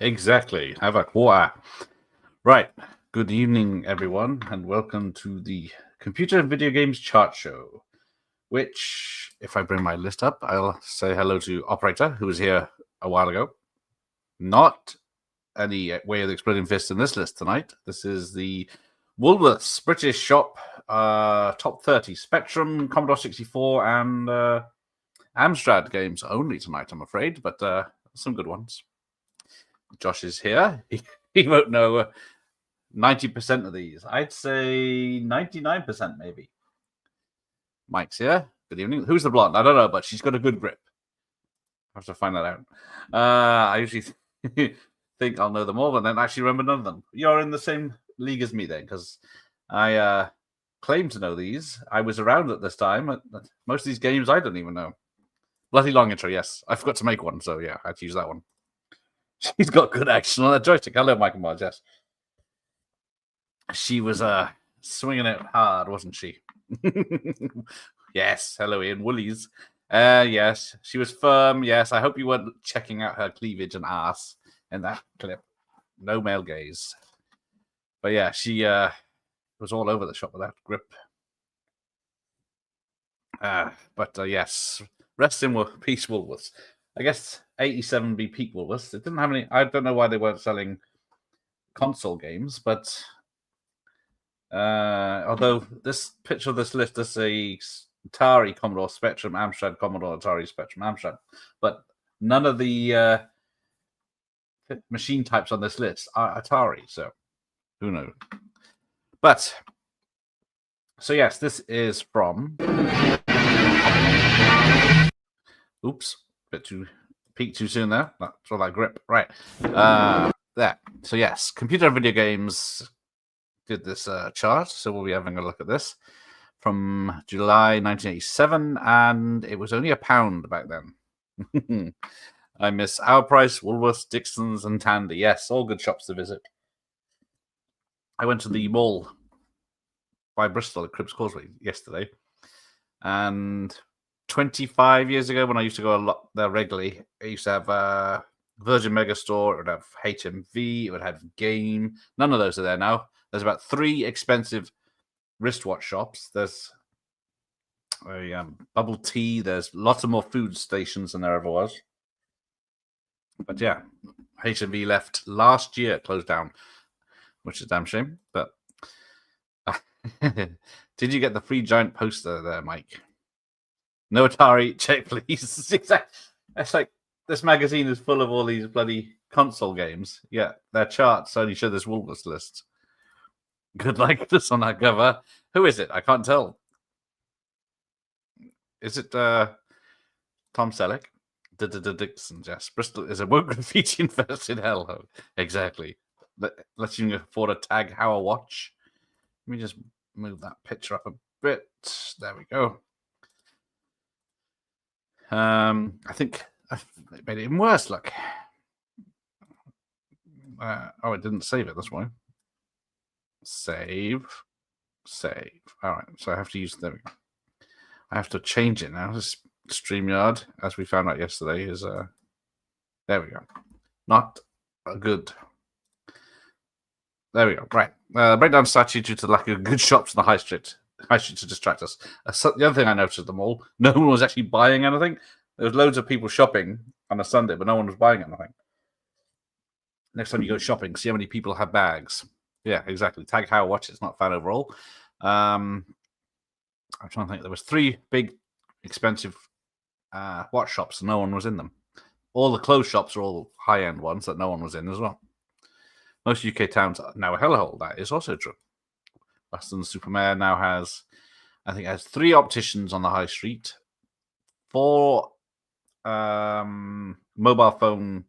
Exactly. Have a quarter. Right. Good evening, everyone, and welcome to the Computer and Video Games Chart Show. Which, if I bring my list up, I'll say hello to Operator, who was here a while ago. Not any way of the exploding fist in this list tonight. This is the Woolworths British shop top 30 Spectrum, Commodore 64, and Amstrad games only tonight, I'm afraid, but some good ones. Josh is here. He won't know 90% of these. I'd say 99% maybe. Mike's here. Good evening. Who's the blonde? I don't know, but she's got a good grip. I have to find that out. I usually think I'll know them all, but then actually remember none of them. You're in the same league as me then, because I claim to know these. I was around at this time. Most of these games I don't even know. Bloody long intro, yes. I forgot to make one, so yeah, I had to use that one. She's got good action on that joystick. Hello, Michael Mars, yes. She was swinging it hard, wasn't she? Yes, hello, Ian. Woolies. Yes, she was firm. Yes, I hope you weren't checking out her cleavage and ass in that clip. No male gaze. But yeah, she was all over the shop with that grip. But yes, rest in peace, Woolworths. I guess 87 be peak Woolworths. It didn't have any. I don't know why they weren't selling console games, but although this picture of this list is a Atari, Commodore, Spectrum, Amstrad, Commodore, Atari, Spectrum, Amstrad, but none of the machine types on this list are Atari, so who knows? But so yes, this is from. Oops, bit too peak too soon there. That's all that grip, right? There. So yes, computer and video games did this chart, so we'll be having a look at this from July 1987, and it was only £1 back then. I miss Our Price, Woolworths, Dixon's, and Tandy. Yes, all good shops to visit. I went to the mall by Bristol at Cribbs Causeway yesterday, and 25 years ago, when I used to go a lot there regularly, I used to have Virgin Megastore, it would have HMV, it would have Game. None of those are there now. There's about 3 expensive wristwatch shops. There's a bubble tea. There's lots of more food stations than there ever was. But yeah, HMV left last year, closed down, which is a damn shame. But did you get the free giant poster there, Mike? No Atari, check please. Exactly. It's like this magazine is full of all these bloody console games. Yeah, their charts only show this Woolworths list. Good likeness on that cover. Who is it? I can't tell. Is it Tom Selleck? Dixon, yes. Bristol is a woke graffiti infested hell. Exactly. Let's you afford a tag how a watch. Let me just move that picture up a bit. There we go. I think I made it even worse. Look. Oh, it didn't save it. That's why. Save. All right. So I have to use. There we go. I have to change it now. This StreamYard, as we found out yesterday, is there we go. Not good. There we go. Right. Breakdown statue due to the lack of good shops in the high street to distract us. The other thing I noticed at the mall, no one was actually buying anything. There was loads of people shopping on a Sunday, but no one was buying anything. Next time you go shopping, see how many people have bags. Yeah, exactly. Tag how watch. It's not fan overall. I'm trying to think. There was 3 big, expensive watch shops, and no one was in them. All the clothes shops are all high-end ones that no one was in as well. Most UK towns are now a hellhole. That is also true. Weston-super-Mare now has, I think, 3 opticians on the high street, 4 mobile phone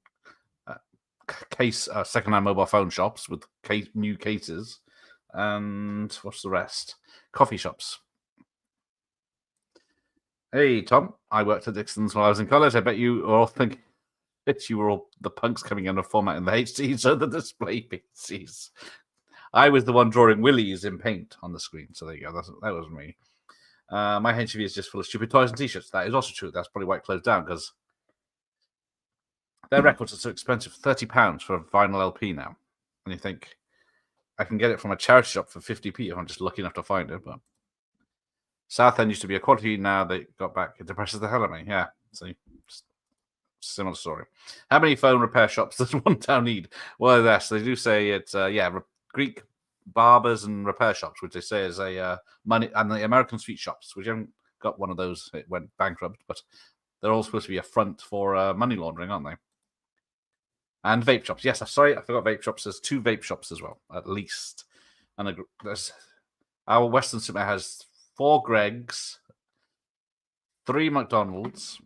second-hand mobile phone shops with new cases, and what's the rest? Coffee shops. Hey, Tom. I worked at Dixon's while I was in college. I bet you all think that you were all the punks coming in and formatting the HDs or the display PCs. I was the one drawing willies in paint on the screen. So there you go. That was me. My HV is just full of stupid toys and T-shirts. That is also true. That's probably why it closed down, because their records are so expensive, £30 for a vinyl LP now. And you think, I can get it from a charity shop for 50p if I'm just lucky enough to find it. But Southend used to be a quality, now they got back. It depresses the hell out of me. Yeah, see, similar story. How many phone repair shops does one town need? Well, yes, they do say it's, Greek barbers and repair shops, which they say is a money, and the American sweet shops, which haven't got one of those. It went bankrupt, but they're all supposed to be a front for money laundering, aren't they? And vape shops. Yes, sorry, I forgot vape shops. There's 2 vape shops as well, at least. And our Western Supermare has 4 Greggs, 3 McDonald's,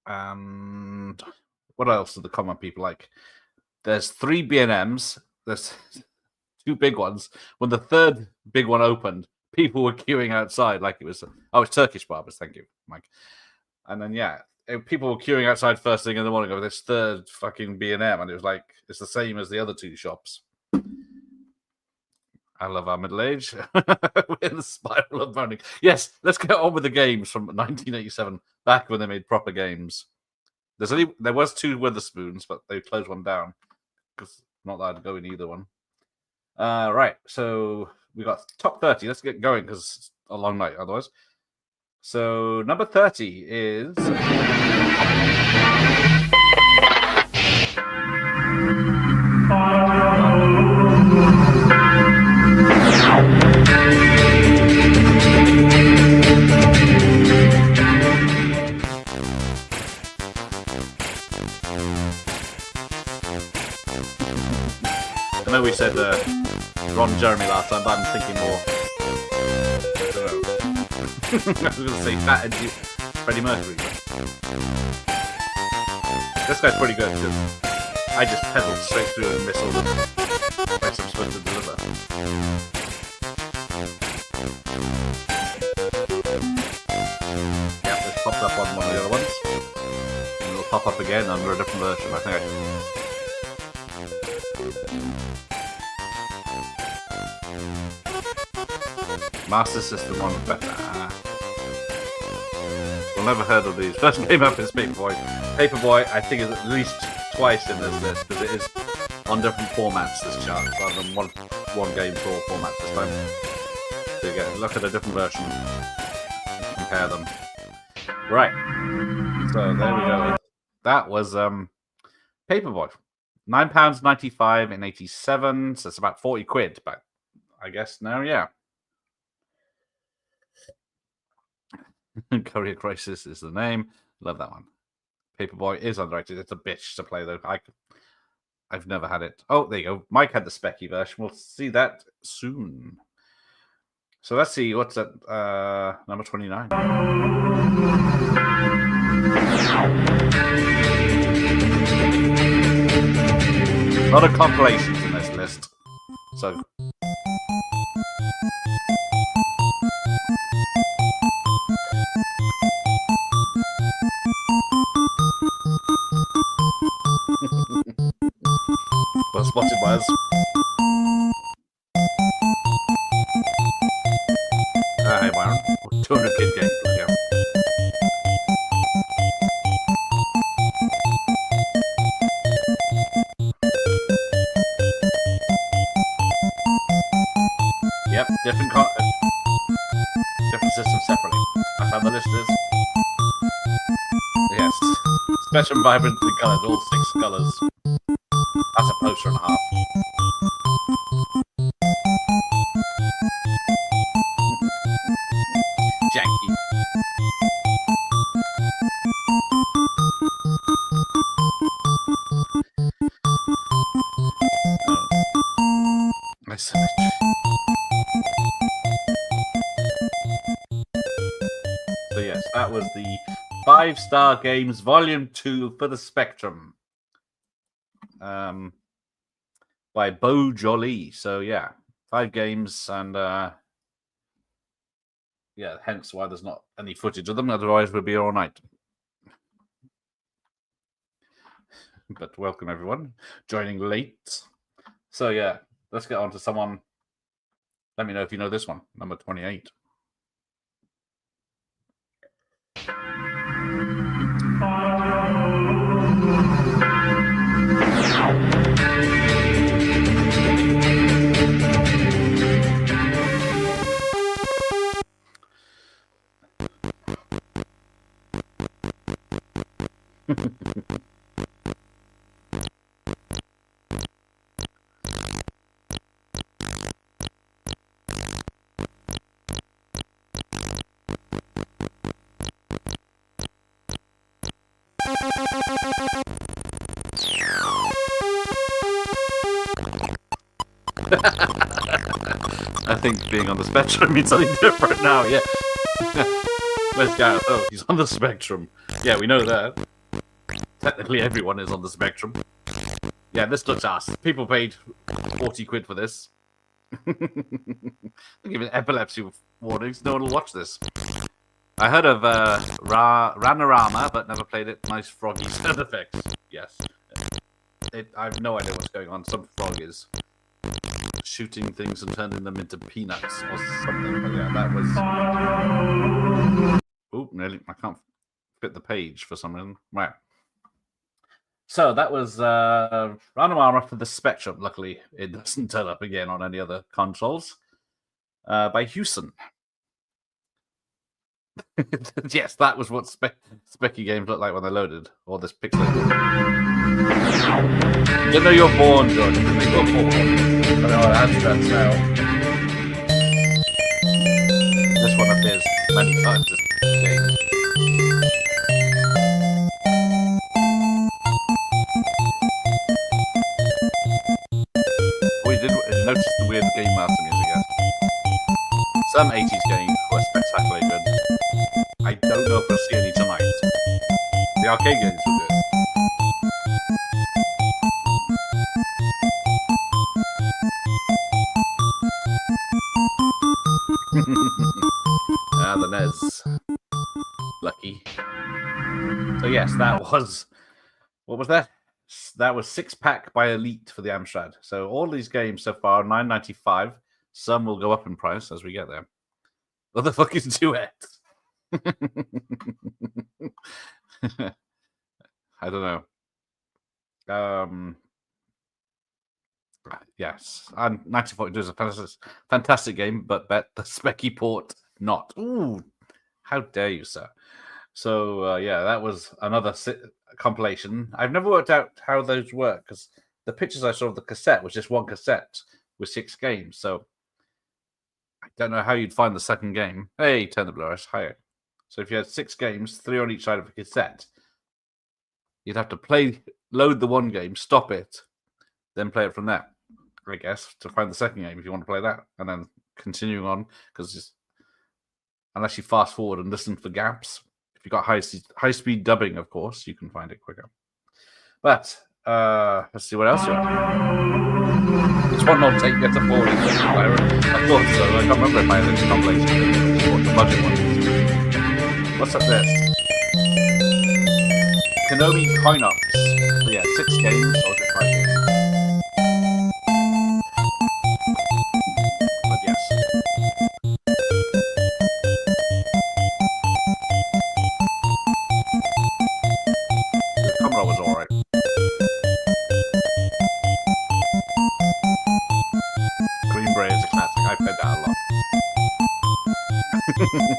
and what else do the common people like? There's 3 B&Ms. There's 2 big ones. When the 3rd big one opened, people were queuing outside like it was... Oh, it's Turkish barbers. Thank you, Mike. And then, people were queuing outside first thing in the morning over this 3rd fucking B&M, and it was like, it's the same as the other 2 shops. I love our middle age. We're in the spiral of moaning. Yes, let's get on with the games from 1987, back when they made proper games. There was 2 Witherspoons, but they closed one down because not that I'd go in either one. Right, so we got top 30. Let's get going because it's a long night otherwise. So number 30 is... I know we said Ron Jeremy last time, but I'm thinking more... I don't know. I was going to say Fat and Freddie Mercury. But... This guy's pretty good, because I just pedaled straight through and missed all the place I'm supposed to deliver. Yep, this popped up on one of the other ones. And it'll pop up again under a different version, I think. Master System one better. We'll never heard of these. First game up is Paperboy. Paperboy, I think, is at least twice in this list because it is on different formats. This chart, rather than one game for all formats this time. So you get a look at a different version, compare them. Right. So there we go. That was Paperboy. £9.95 in 87. So it's about 40 quid. But I guess now, yeah. Courier Crisis is the name. Love that one. Paperboy is underrated. It's a bitch to play, though. I've never had it. Oh, there you go. Mike had the specky version. We'll see that soon. So let's see. What's at number 29? A lot of compilations in this list. So... well spotted by us. Hey, Byron. 200 kid game. Yeah. Yep, different systems separately. That's how the list is. Yes. Special and vibrantly coloured, all 6 colours. That's a poster and a half. Janky. Nice. So yes, that was the 5-Star Games Volume 2 for the Spectrum. By Beau Joly. So yeah, 5 games, and yeah, hence why there's not any footage of them. Otherwise, we'd be all night. But welcome everyone joining late. So yeah, let's get on to someone. Let me know if you know this one, number 28. I think being on the spectrum means something different now, yeah. Where's Gareth? Oh, he's on the spectrum. Yeah, we know that. Technically, everyone is on the spectrum. Yeah, this looks ass. People paid 40 quid for this. They're giving epilepsy warnings. No one will watch this. I heard of Ranorama, but never played it. Nice froggy sound effects. Yes. I have no idea what's going on. Some frog is shooting things and turning them into peanuts or something. But yeah, that was... Oh, nearly. I can't fit the page for some reason. Right. So that was Ranorama for the Spectrum. Luckily, it doesn't turn up again on any other consoles. By Hewson. Yes, that was what specky games look like when they're loaded. All this pixelated. You know you're born, George. You know you're born. I know that's now. This one appears many times this game. Oh, you notice the weird Game Master music, yes? Some 80s games were spectacularly good. I don't know if we'll see any tonight. The arcade games were good. The NES. Lucky. So yes, that was... What was that? That was 6-pack by Elite for the Amstrad. So all these games so far, $9.95. Some will go up in price as we get there. What the fuck is Duet? I don't know. Yes, and 1942 is a fantastic game, but bet the specky port not. Ooh, how dare you, sir? So yeah, that was another compilation. I've never worked out how those work because the pictures I saw of the cassette was just one cassette with 6 games. So I don't know how you'd find the second game. Hey, turn the blur. Hi. So if you had 6 games, 3 on each side of a cassette, you'd have to load the one game, stop it, then play it from there, I guess, to find the second game if you want to play that, and then continuing on, because unless you fast forward and listen for gaps, if you've got high-speed dubbing, of course, you can find it quicker. But let's see what else you have. It's one not take get to forward. I thought so. I can't remember if I had any compilation or the budget one. What's up there? Konami Coin-Ops. So yeah, 6 games or just 5 games. But yes. The Commodore was alright. Green Beret is a classic. I played that a lot.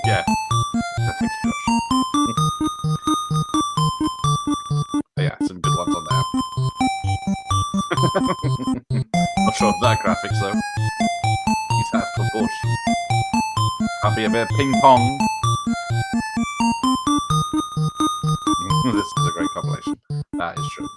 Yeah. Thank you, Josh. But yeah, some good ones on there. Not sure of that graphics though. He's half proportion. I'll be a bit of ping pong. This is a great compilation. That is true.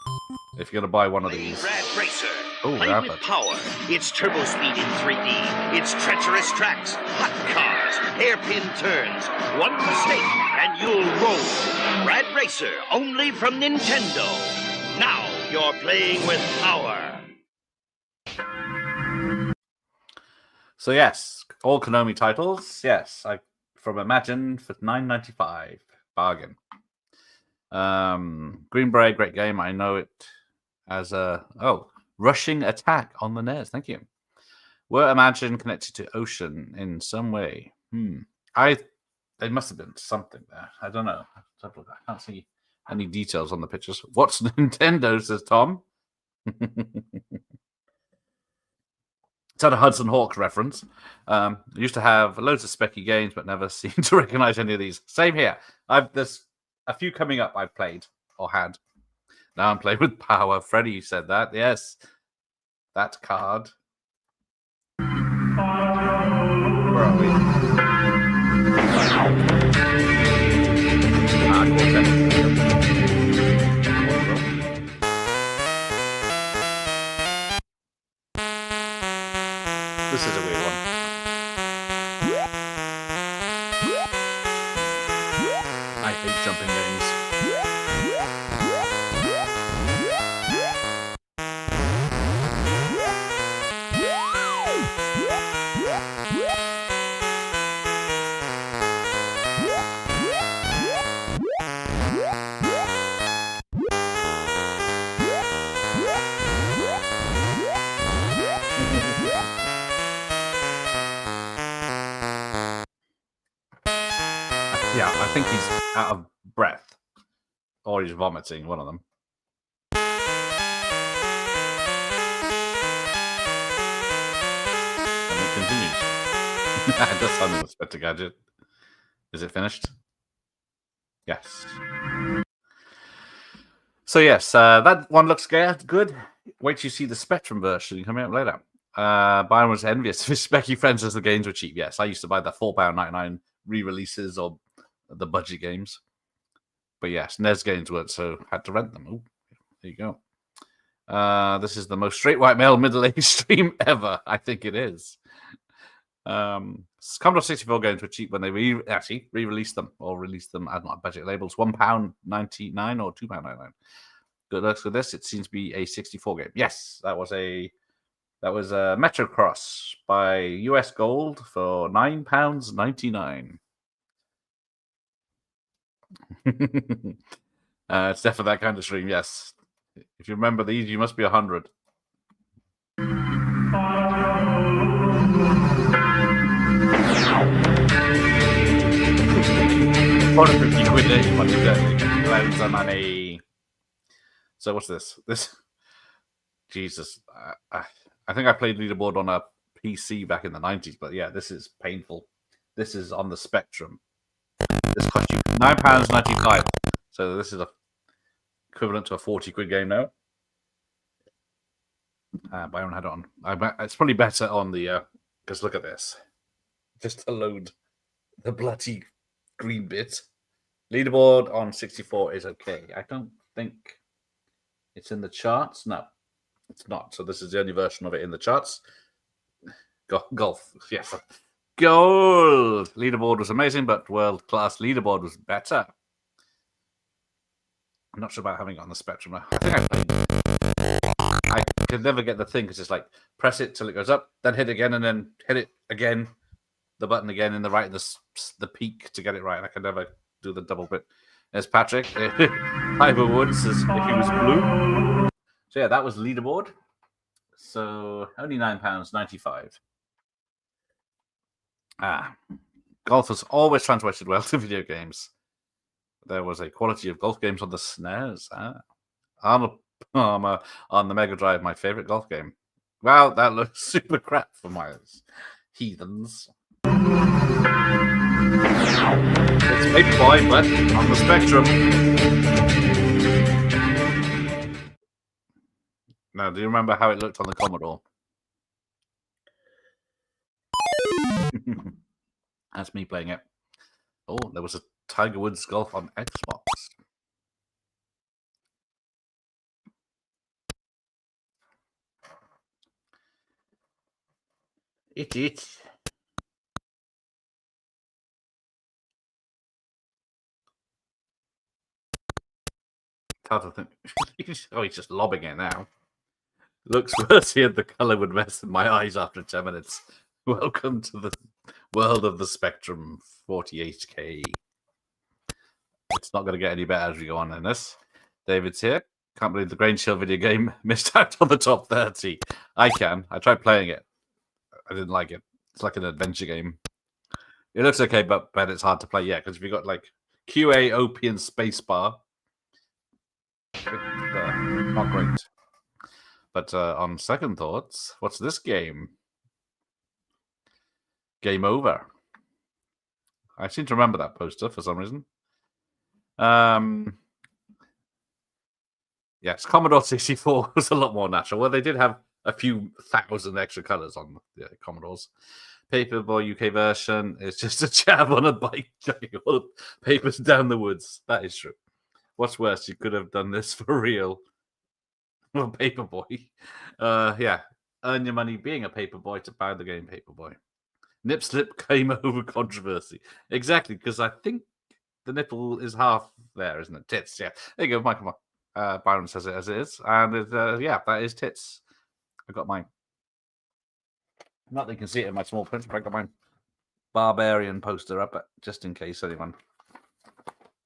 If you're gonna buy one of these. Rad Racer. Oh, Play with power. It's turbo speed in 3D. It's treacherous tracks, hot cars, hairpin turns. One mistake and you'll roll. Rad Racer, only from Nintendo. Now you're playing with power. So yes, all Konami titles. Yes, from Imagine for $9.95, bargain. Green Beret, great game. I know it as a Rushing Attack on the NES. Thank you. Were Imagine connected to Ocean in some way? There must have been something there. I don't know. I can't see any details on the pictures. What's Nintendo? Says Tom. It's had a Hudson Hawk reference. Used to have loads of specky games, but never seemed to recognize any of these. Same here. There's a few coming up I've played or had. Now I'm playing with power. Freddy said that. Yes. That card. Where are we? Quartet. This is a weird one. I hate jumping games. Yeah, I think he's out of breath. Or he's vomiting, one of them. And it continues. It does sound like a Spectre Gadget. Is it finished? Yes. So yes, that one looks good. Wait till you see the Spectrum version coming out later. Byron was envious of his specky friends as the games were cheap. Yes, I used to buy the £4.99 re-releases of the budget games. But yes, NES games weren't, so had to rent them. Oh, there you go. This is the most straight white male middle-aged stream ever. I think it is. Commodore 64 games were cheap when they re-released them or released them as not budget labels. £1.99 or £2.99. Good luck with this. It seems to be a 64 game. Yes, that was a Metrocross by US Gold for £9.99. It's definitely that kind of stream. Yes, if you remember these, you must be 100. £450 So what's this? Jesus, I think I played leaderboard on a PC back in the 90s, but yeah, this is painful. This is on the Spectrum. This cost you £9.95. So this is equivalent to a 40 quid game now. Byron had it on. It's probably better on the because look at this. Just to load the bloody green bit. Leaderboard on 64 is okay. I don't think it's in the charts. No, it's not. So this is the only version of it in the charts. Golf, yes. Gold! Leaderboard was amazing, but world-class leaderboard was better. I'm not sure about having it on the Spectrum. I think I could never get the thing because it's like press it till it goes up, then hit again, and then hit it again, the button again in the peak to get it right. I could never do the double bit. There's Patrick. Tiger Woods as if he was blue. So yeah, that was leaderboard. So only £9.95. Golf has always translated well to video games. There was a quality of golf games on the SNES. On the Mega Drive, my favorite golf game. Wow, that looks super crap for my heathens. It's Paper Boy, but on the Spectrum. Now, do you remember how it looked on the Commodore? That's me playing it. Oh, there was a Tiger Woods Golf on Xbox. It. It's hard to think. Oh, he's just lobbing it now. Looks worse here. The color would mess with my eyes after 10 minutes. Welcome to the world of the Spectrum 48K. It's not going to get any better as we go on in this. David's here. Can't believe the Grange Hill video game missed out on the top 30. I can. I tried playing it. I didn't like it. It's like an adventure game. It looks okay, but it's hard to play. Yeah, because if you got like QA, OP, and spacebar, not great. But on second thoughts, what's this game? Game Over. I seem to remember that poster for some reason. Yes, Commodore 64 was a lot more natural. Well, they did have a few thousand extra colors on the Commodores. Paperboy UK version is just a chap on a bike chucking all the papers down the woods. That is true. What's worse, you could have done this for real. Well, Paperboy. Yeah. Earn your money being a paperboy to buy the game Paperboy. Nip slip came over controversy. Exactly, because I think the nipple is half there, isn't it? Tits, yeah. There you go, Mike. Come on. Byron says it as it is. And yeah, that is tits. I got mine. Not that you can see it in my small print, but I got mine. Barbarian poster up, just in case anyone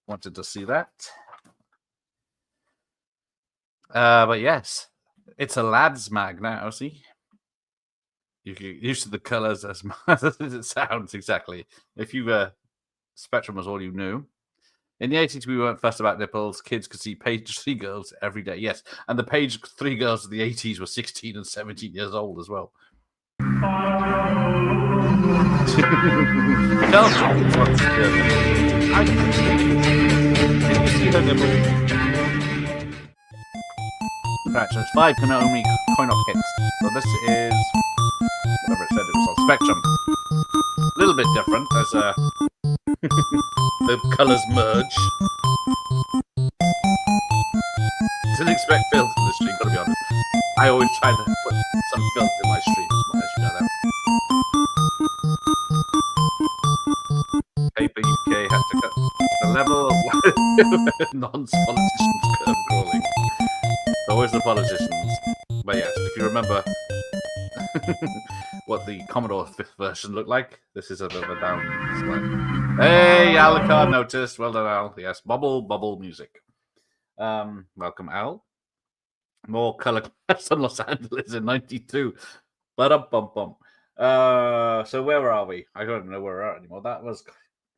wanted to see that. But yes, it's a lads mag now, see? You get used to the colours as much as it sounds, exactly. If you Spectrum was all you knew. In the 80s, we weren't fussed about nipples. Kids could see page 3 girls every day. Yes, and the page 3 girls of the 80s were 16 and 17 years old as well. Tell what's Can you see her nipple? Right, so it's 5 Konami coin-op hits. So this is whatever it said it was on Spectrum. A little bit different as the colours merge. Didn't expect filth in the stream, gotta be honest. I always try to put some filth in my streams, as you know that. Paper UK had to cut the level of non-politicians curve crawling. Always the politicians. But yes, if you remember what the Commodore 5th version looked like, this is a bit of a down slide. Hey, Alucard noticed. Well done, Al. Yes, bubble music. Welcome, Al. More color class on Los Angeles in '92. Bum. So where are we? I don't even know where we're at anymore. That was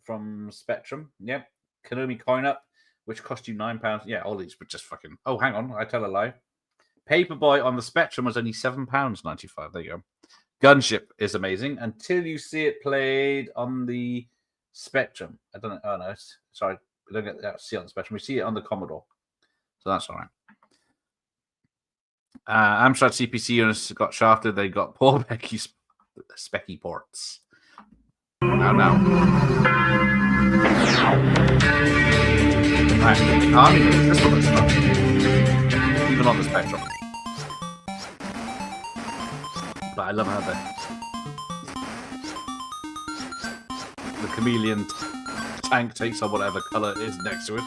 from Spectrum. Yep. Konami coin up, which cost you £9. Yeah, all these were just fucking. Oh, hang on, I tell a lie. Paperboy on the Spectrum was only £7.95. There you go. Gunship is amazing until you see it played on the Spectrum. I don't know. Oh no, sorry, we don't get to see it on the Spectrum. We see it on the Commodore, so that's all right. Amstrad CPC units got shafted. They got poor Becky's specky ports. Now. Right. This one looks fun. Even on the Spectrum. But I love how the chameleon tank takes on whatever colour is next to it.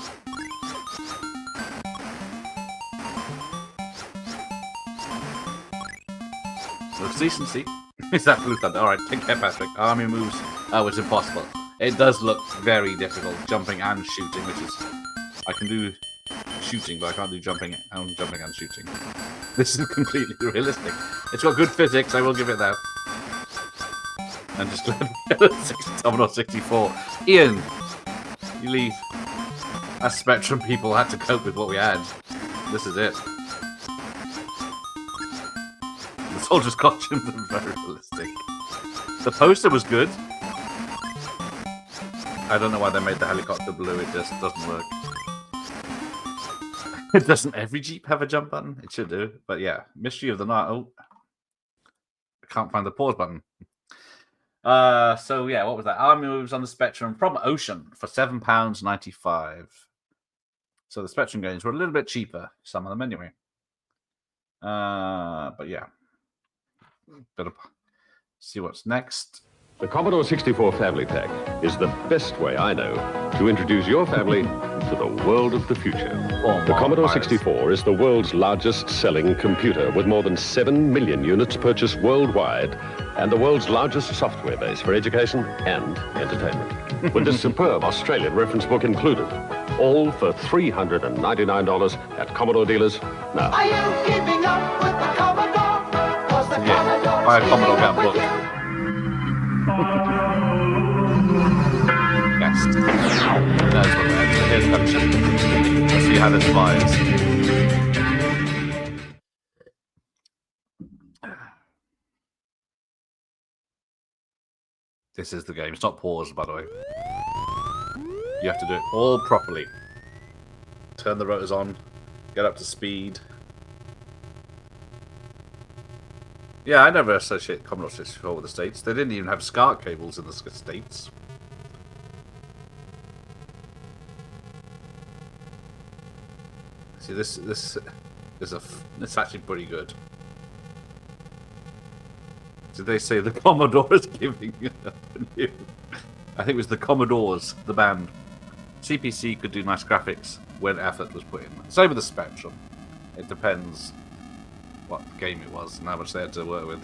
Looks decent, see? Is that Blue Thunder? Alright, take care, Patrick. Army moves. Oh, it's impossible. It does look very difficult, jumping and shooting, which is... I can do shooting, but I can't do jumping and shooting. This is completely realistic. It's got good physics, I will give it that. And just Commodore 64. Ian, you leave. As Spectrum people had to cope with what we had. This is it. The soldiers' costumes are very realistic. The poster was good. I don't know why they made the helicopter blue, it just doesn't work. Doesn't every Jeep have a jump button? It should do, but yeah. Mystery of the Night. Oh, I can't find the pause button. So yeah, what was that? Army moves on the Spectrum from Ocean for £7.95. So the Spectrum games were a little bit cheaper, some of them anyway. But yeah, better see what's next. The Commodore 64 Family Pack is the best way I know to introduce your family to the world of the future. The Commodore 64 is the world's largest selling computer with more than 7 million units purchased worldwide and the world's largest software base for education and entertainment. With this superb Australian reference book included, all for $399 at Commodore dealers now. Are you keeping up with the Commodore? Yeah, buy a Commodore Gap book. Yes. That's what that is. Here's action. Let's see how this flies. This is the game. It's not paused, by the way. You have to do it all properly. Turn the rotors on. get up to speed. Yeah, I never associate Commodore 64 with the States. They didn't even have SCART cables in the States. See, this is it's actually pretty good. Did they say the Commodore is giving you? I think it was the Commodores, the band. CPC could do nice graphics when effort was put in. Same with the Spectrum. It depends what game it was and how much they had to work with.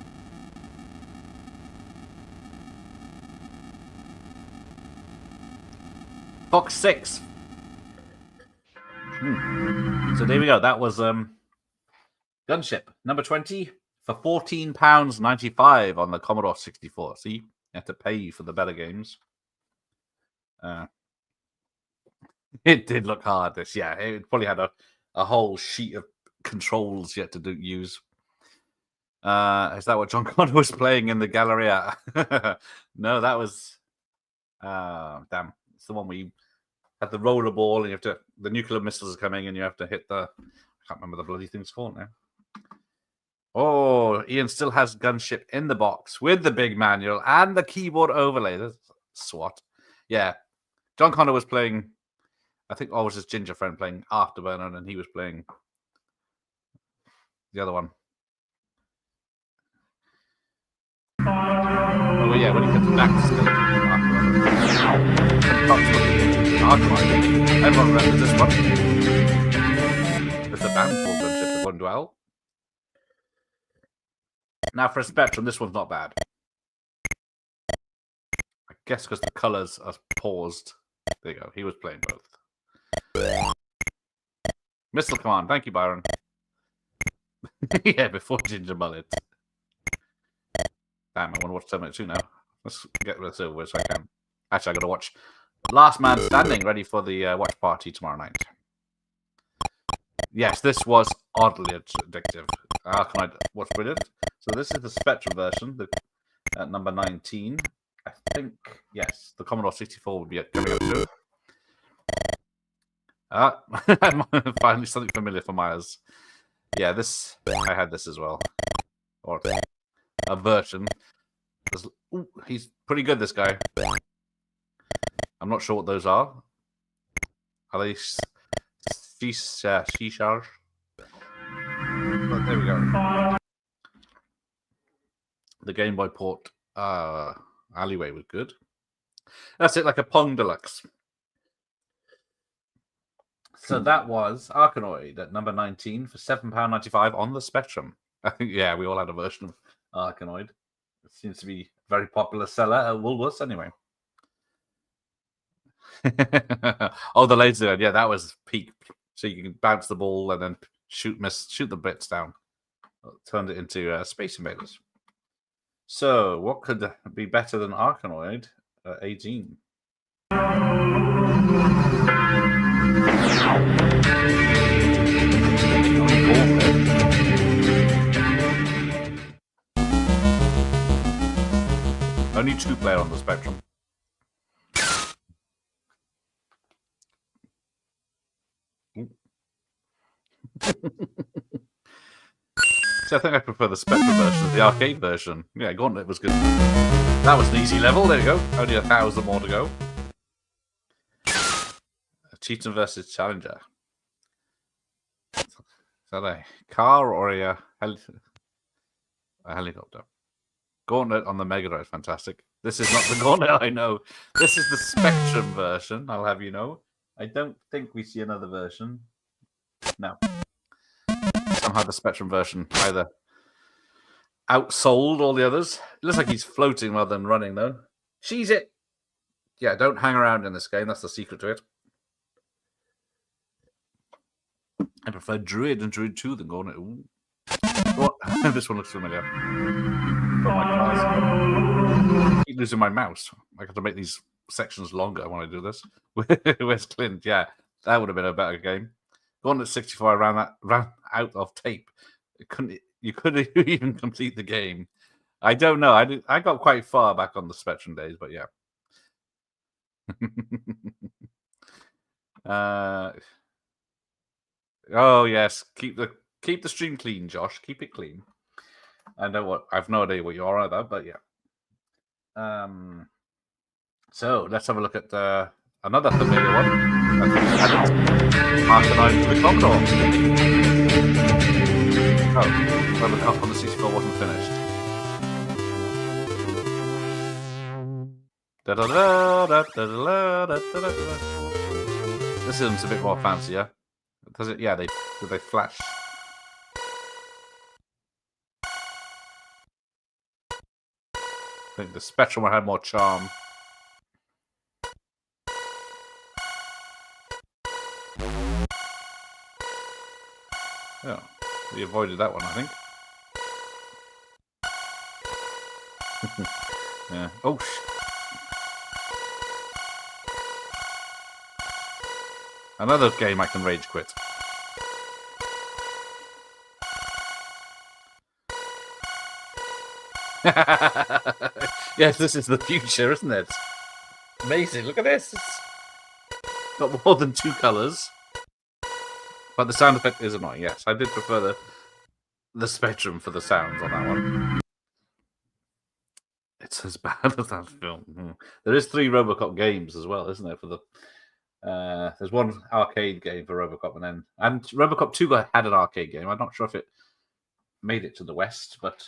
Fox 6. So there we go. That was Gunship number 20 for £14.95 on the Commodore 64. See, you have to pay for the better games. It did look hard. This, yeah, it probably had a whole sheet of controls yet to use. Is that what John Connor was playing in the Galleria? No, that was damn. It's the one where you have the roller ball and you have to. The nuclear missiles are coming and you have to hit the. I can't remember the bloody thing's called now. Oh, Ian still has Gunship in the box with the big manual and the keyboard overlay. That's SWAT. Yeah, John Connor was playing. I think was his ginger friend playing Afterburner, and he was playing the other one. Oh yeah, when he comes back to stage, everyone remembers this one. There's a band called Gunship with one duel. Now for a Spectrum, this one's not bad. I guess because the colours are paused. There you go. He was playing both. Missile Command. Thank you, Byron. Yeah, before Ginger Mullet. Damn, I want to watch Terminator 2 now. Let's get this over with so I can. Actually, I got to watch Last Man Standing, ready for the watch party tomorrow night. Yes, this was oddly addictive. Arcanide was brilliant. So this is the Spectrum version, the number 19. I think, yes, the Commodore 64 would be coming up soon. Finally something familiar for Myers. Yeah, this I had this as well, or a version. Ooh, he's pretty good. This guy. I'm not sure what those are. Are they Shishar? But there we go. The Game Boy port Alleyway was good. That's it, like a Pong Deluxe. So that was Arkanoid at number 19 for £7.95 on the Spectrum. I think, yeah, we all had a version of Arkanoid. It seems to be a very popular seller at Woolworths anyway. Oh, the laser, yeah, that was peak. So you can bounce the ball and then shoot the bits down. Turned it into Space Invaders. So, what could be better than Arkanoid at 18? Only 2-player on the Spectrum. So I think I prefer the Spectrum version, the arcade version. Yeah, Gauntlet was good. That was an easy level. There you go. Only 1,000 more to go. Cheatham versus Challenger. Is that a car or a helicopter? Gauntlet on the Mega Drive, fantastic. This is not the Gauntlet I know. This is the Spectrum version, I'll have you know. I don't think we see another version. No. Somehow the Spectrum version either outsold all the others. It looks like he's floating rather than running, though. Cheese it! Yeah, don't hang around in this game. That's the secret to it. I prefer Druid and Druid 2 than Gauntlet. Ooh. Oh, this one looks familiar. I keep losing my mouse. I have to make these sections longer when I do this. Where's Clint? Yeah, that would have been a better game. Gauntlet 64 ran out of tape. You couldn't even complete the game. I don't know. I got quite far back on the Spectrum days, but yeah. Oh yes, keep the stream clean, Josh. Keep it clean. I know what I've no idea what you are either, but yeah. So let's have a look at another familiar one. Arcanine for the Commodore. Oh, Robocop on the 64 wasn't finished. This one's a bit more fancier. Does it? Yeah, do they flash? I think the Spectrum one had more charm. Oh, we avoided that one, I think. Yeah. Oh, another game I can rage quit. Yes, this is the future, isn't it? Amazing. Look at this. It's got more than 2 colours. But the sound effect is annoying, yes. I did prefer the Spectrum for the sounds on that one. It's as bad as that film. There is 3 Robocop games as well, isn't there? For the there's one arcade game for Robocop, and Robocop 2 had an arcade game. I'm not sure if it made it to the West, but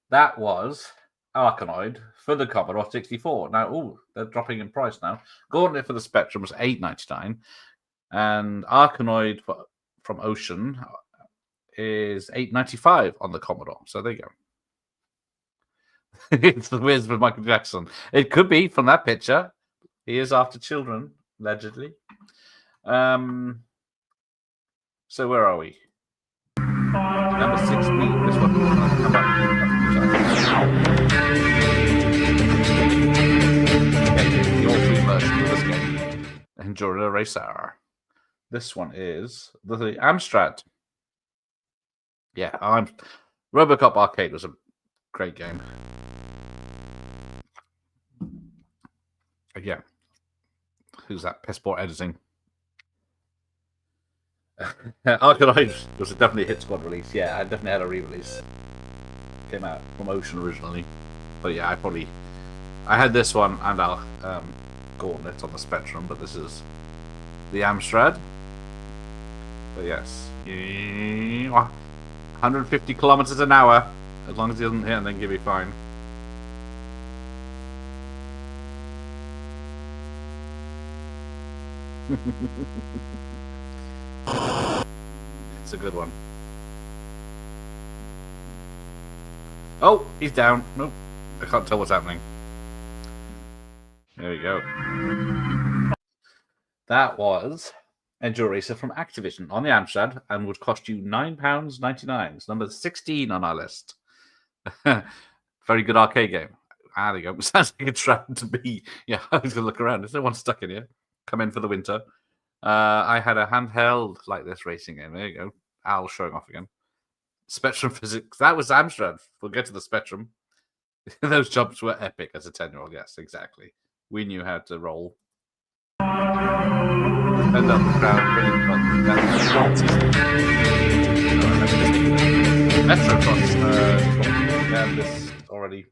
that was Arkanoid for the Commodore 64. Now, they're dropping in price now. Gauntlet for the Spectrum was $8.99, and Arkanoid from Ocean is $8.95 on the Commodore. So there you go. It's the Wiz with Michael Jackson. It could be from that picture. He is after children, allegedly. So where are we? Number 16. This one. Come back. The all-free version of this game. Enduro Racer. This one is the Amstrad. Yeah, Robocop Arcade was a great game. Yeah. Who's that? Pissport editing. Arkanoid was definitely a hit squad release. Yeah, I definitely had a re-release. Came out from Ocean originally. But yeah, I had this one and our Gauntlet on the Spectrum, but this is the Amstrad. But yes. 150 kilometers an hour. As long as he doesn't hit and then give me fine. It's a good one. Oh, he's down. Nope. I can't tell what's happening. There we go. That was Enduro Racer from Activision on the Amstrad and would cost you £9.99. It's number 16 on our list. Very good arcade game. Ah, there you go. Sounds like it's trying to be. Yeah, I was going to look around. Is there one stuck in here? Come in for the winter. I had a handheld like this racing game. There you go. Al showing off again. Spectrum Physics. That was Amstrad. We'll get to the Spectrum. Those jumps were epic as a 10-year-old. Yes, exactly. We knew how to roll. Defend up the crowd. Metrocross. Yeah, this already.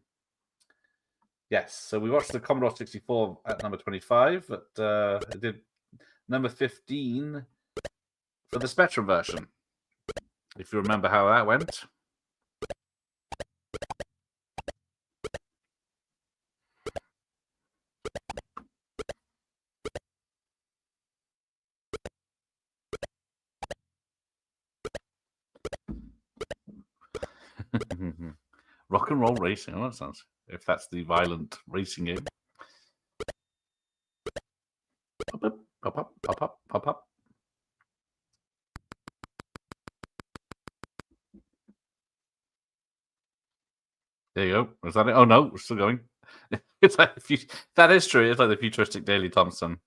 Yes, so we watched the Commodore 64 at number 25, but it did number 15 for the Spectrum version. If you remember how that went. Rock and roll racing. Oh, that sounds. If that's the violent racing game. Pop up, pop up, pop up, pop up. There you go. Was that it? Oh no, we're still going. It's like that is true. It's like the futuristic Daley Thompson.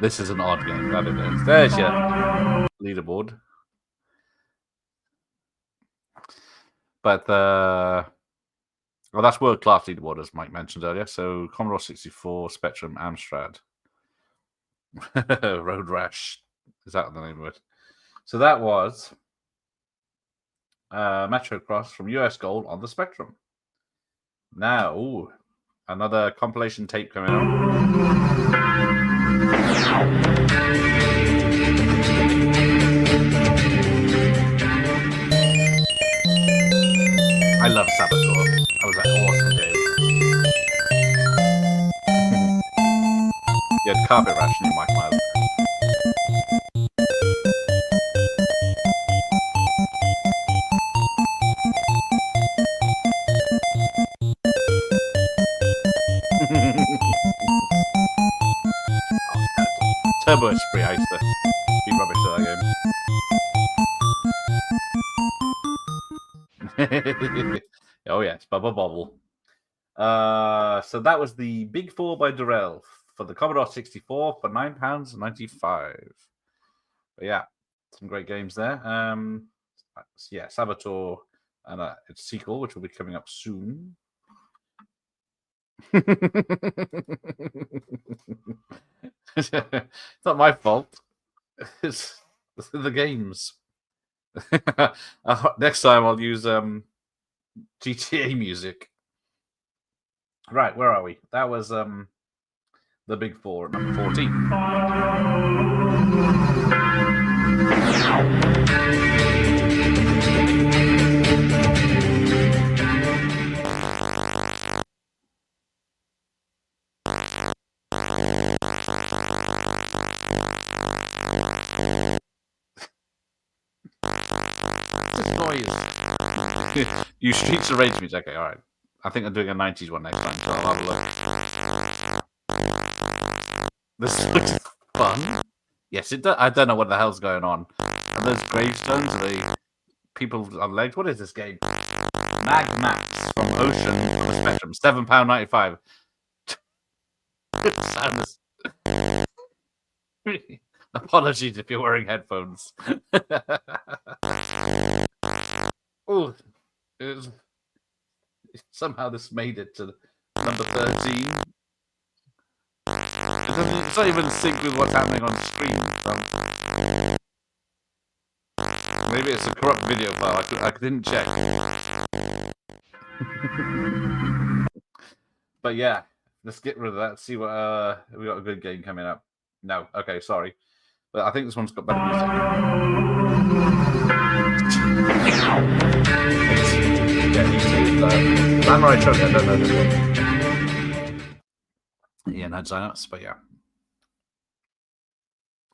This is an odd game. That it is. There's your leaderboard. But Well, that's world-class leaderboard, as Mike mentioned earlier. So Commodore 64, Spectrum, Amstrad. Road Rash. Is that the name of it? So that was Metro Cross from US Gold on the Spectrum. Now, ooh, another compilation tape coming up. I love Saboteur. That was an awesome game. You had carpet rationing, Mike Miles. Turbo Spree, I used to be rubbish at that game. Oh yes, Bubble Bobble. So that was the Big Four by Durrell for the Commodore 64 for £9.95. But yeah, some great games there. Yeah, Saboteur and its sequel, which will be coming up soon. It's not my fault. It's the games. Next time I'll use GTA music. Right, where are we? That was the Big Four, number 14. Noise. You Streets of Rage music. Okay, all right. I think I'm doing a 90s one next time, so I'll have a look. This looks fun. Yes, it does. I don't know what the hell's going on. Are those gravestones? Are they people on legs? What is this game? Mag Max from Ocean on the Spectrum. £7.95. Sounds. Apologies if you're wearing headphones. Oh, somehow this made it to number 13. It's not even sync with what's happening on screen. Maybe it's a corrupt video file. I didn't check. But yeah, let's get rid of that. See what we got a good game coming up. No, okay, sorry, but I think this one's got better music. Samurai Shodown, I don't know this one. Ian had sign-ups, but yeah.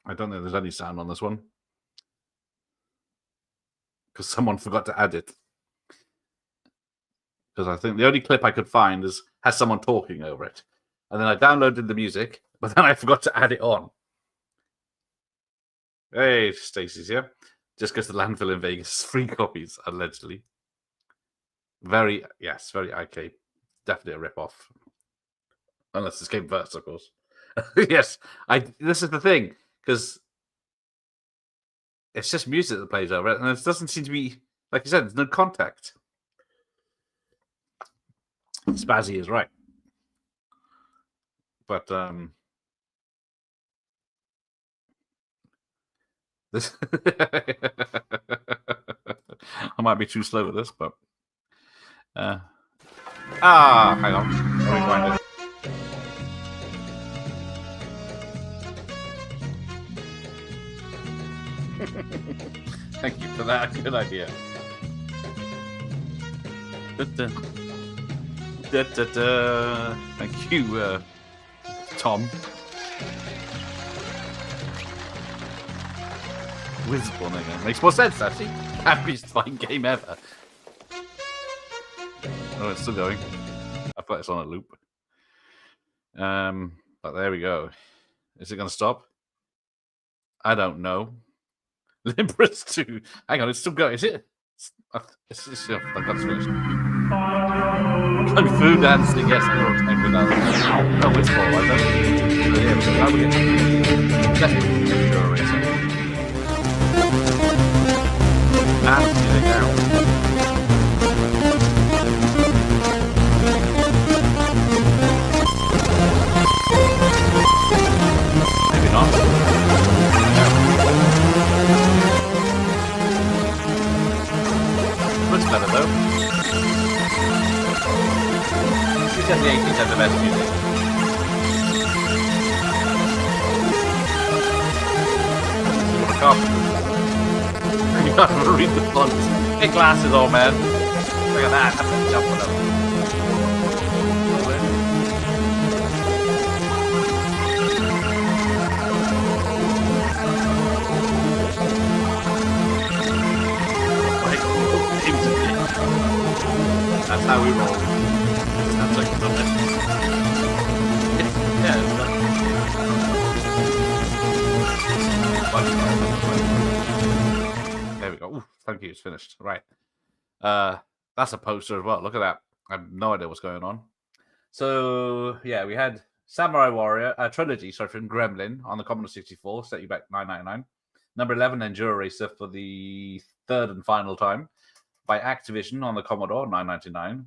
I don't think there's any sound on this one. Because someone forgot to add it. Because I think the only clip I could find has someone talking over it. And then I downloaded the music, but then I forgot to add it on. Hey, Stacey's here. Just because the landfill in Vegas, 3 copies, allegedly. Very arcade. Definitely a rip-off. Unless this came first, of course. Yes, this is the thing, because it's just music that plays over it, and it doesn't seem to be, like you said, there's no contact. Spazzy is right. But this I might be too slow with this, but hang on. Let me find it. Thank you for that. Good idea. Thank you, Tom. Wisborne again. Makes more sense, actually. Happiest flying game ever. Oh, it's still going. I thought it's on a loop. But there we go. Is it going to stop? I don't know. Limbrus 2. Hang on, it's still going. Is it? I got to finish. Kung Fu dancing, yes, I wrote Kung Fu dancing. Oh, it's all like that. So here we go. Now we get Enduro Racer. And music out. the best music. What a cop. You gotta read the font. Get glasses on, man. Look at that. That's a jump on them. That's how we roll. That's like something. Yeah, it's there we go. Ooh, thank you, it's finished. Right. That's a poster as well. Look at that. I have no idea what's going on. So yeah, we had Samurai Warrior trilogy, sorry, from Gremlin on the Commodore 64, set you back $9.99. Number 11, Enduro Racer for the third and final time by Activision on the Commodore, $9.99.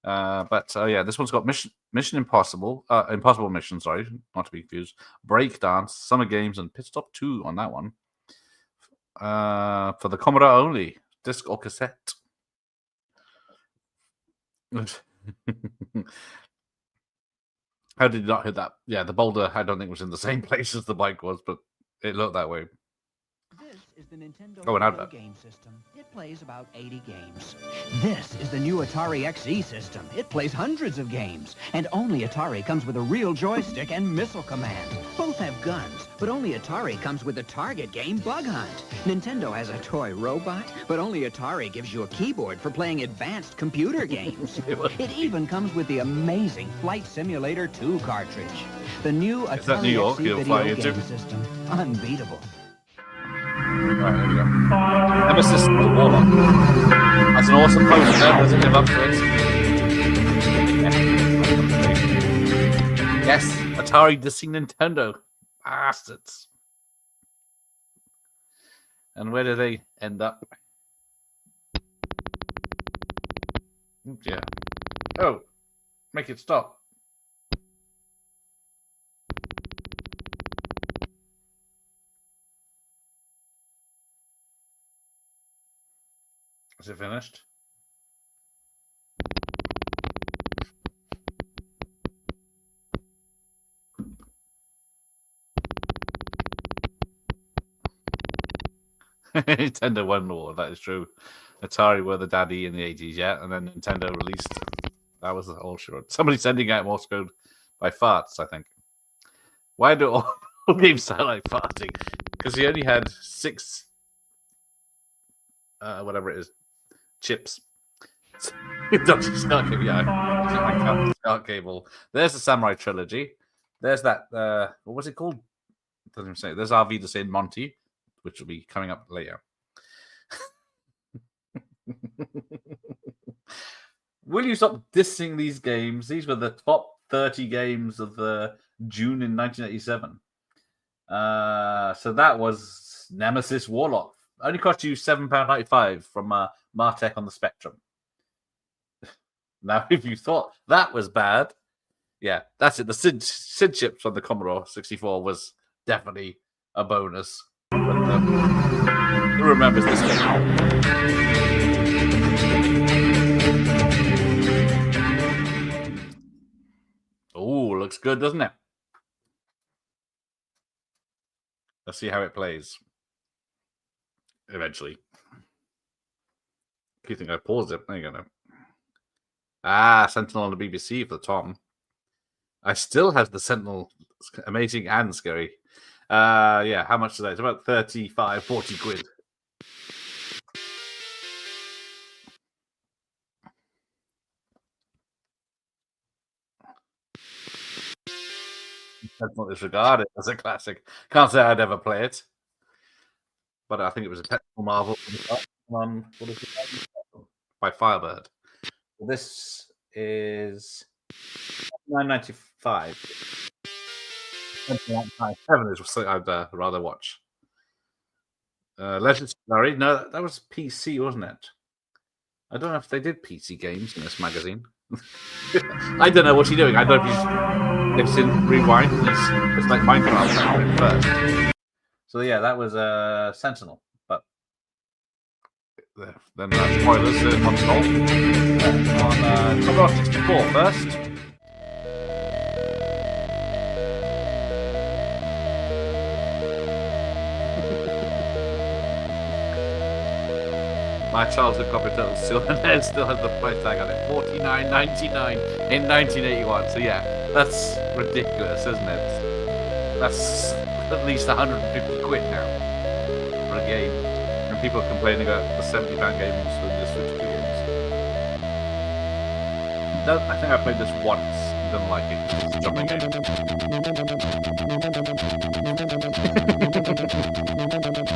But yeah, this one's got Mission Impossible, Impossible Mission, sorry, not to be confused, Breakdance, Summer Games, and Pit Stop 2 on that one. For the Commodore only, disc or cassette. How did you not hit that? Yeah, the boulder, I don't think was in the same place as the bike was, but it looked that way. This is the Nintendo Oh, an advert. game system. It plays about 80 games. This is the new Atari XE system. It plays hundreds of games. And only Atari comes with a real joystick and missile command. Both have guns, but only Atari comes with the target game Bug Hunt. Nintendo has a toy robot, but only Atari gives you a keyboard for playing advanced computer games. It even comes with the amazing Flight Simulator 2 cartridge. The new Is that New Atari York XE you'll fly video into? game system. Unbeatable. Right, there we go. Nemesis the Warlock. That's an awesome poster. Does it live up to it? Yes, Atari dissing Nintendo. Bastards. And where do they end up? Yeah. Oh, make it stop. Is it finished? Nintendo won the war, that is true. Atari were the daddy in the 80s, yeah, and then Nintendo released. That was the whole show. Somebody sending out Morse code by farts, I think. Why do all games sound like farting? Because he only had 6, whatever it is, chips. Dr. Scar Cable, yeah. Scar Cable. There's the Samurai Trilogy. There's that, what was it called? Doesn't even say. There's RV the Saint Monty, which will be coming up later. Will you stop dissing these games? These were the top 30 games of the June in 1987. So that was Nemesis Warlock. Only cost you £7.95 from Martech on the Spectrum. Now, if you thought that was bad, yeah, that's it. The SID chips on the Commodore 64 was definitely a bonus. But, who remembers this game? Oh, looks good, doesn't it? Let's see how it plays. Eventually. You think I paused it? There you go now. Ah, Sentinel on the BBC for Tom. I still have the Sentinel. Amazing and scary. Yeah, how much is that? It's about 35, 40 quid. Sentinel is regarded as a classic. Can't say I'd ever play it. But I think it was a technical marvel on what is it? By Firebird. This is $9.95. $7 is something I'd rather watch. Legends of Larry. No, that was PC, wasn't it? I don't know if they did PC games in this magazine. I don't know what he's doing. I don't know if he's in rewind. It's like Minecraft first. So yeah, that was Sentinel. But then spoilers on Commodore 64 first. My childhood copy still has the price tag on it. $49.99 in 1981. So yeah, that's ridiculous, isn't it? That's at least 150 quid now for a game. And people are complaining about the £70 games for the Switch 2 games. I think I played this once. Didn't like it. It's a jumping game.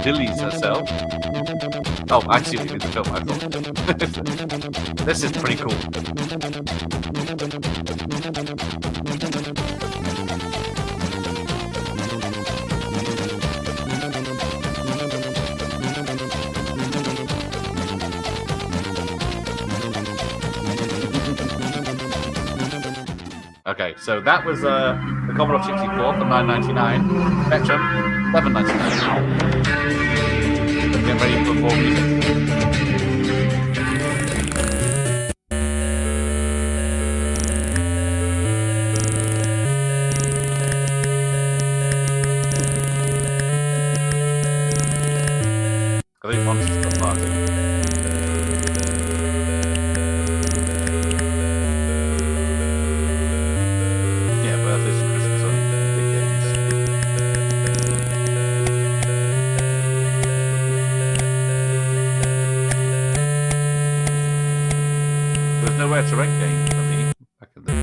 Dilly's herself. Oh, I see what you did the film, I thought. This is pretty cool. Okay, so that was the Commodore 64 for $9.99. Spectrum, $11.99. Get ready for more music. I think Monster's still party. Yeah, birthdays and Christmas are big games. There's nowhere to rent games for me back in the day.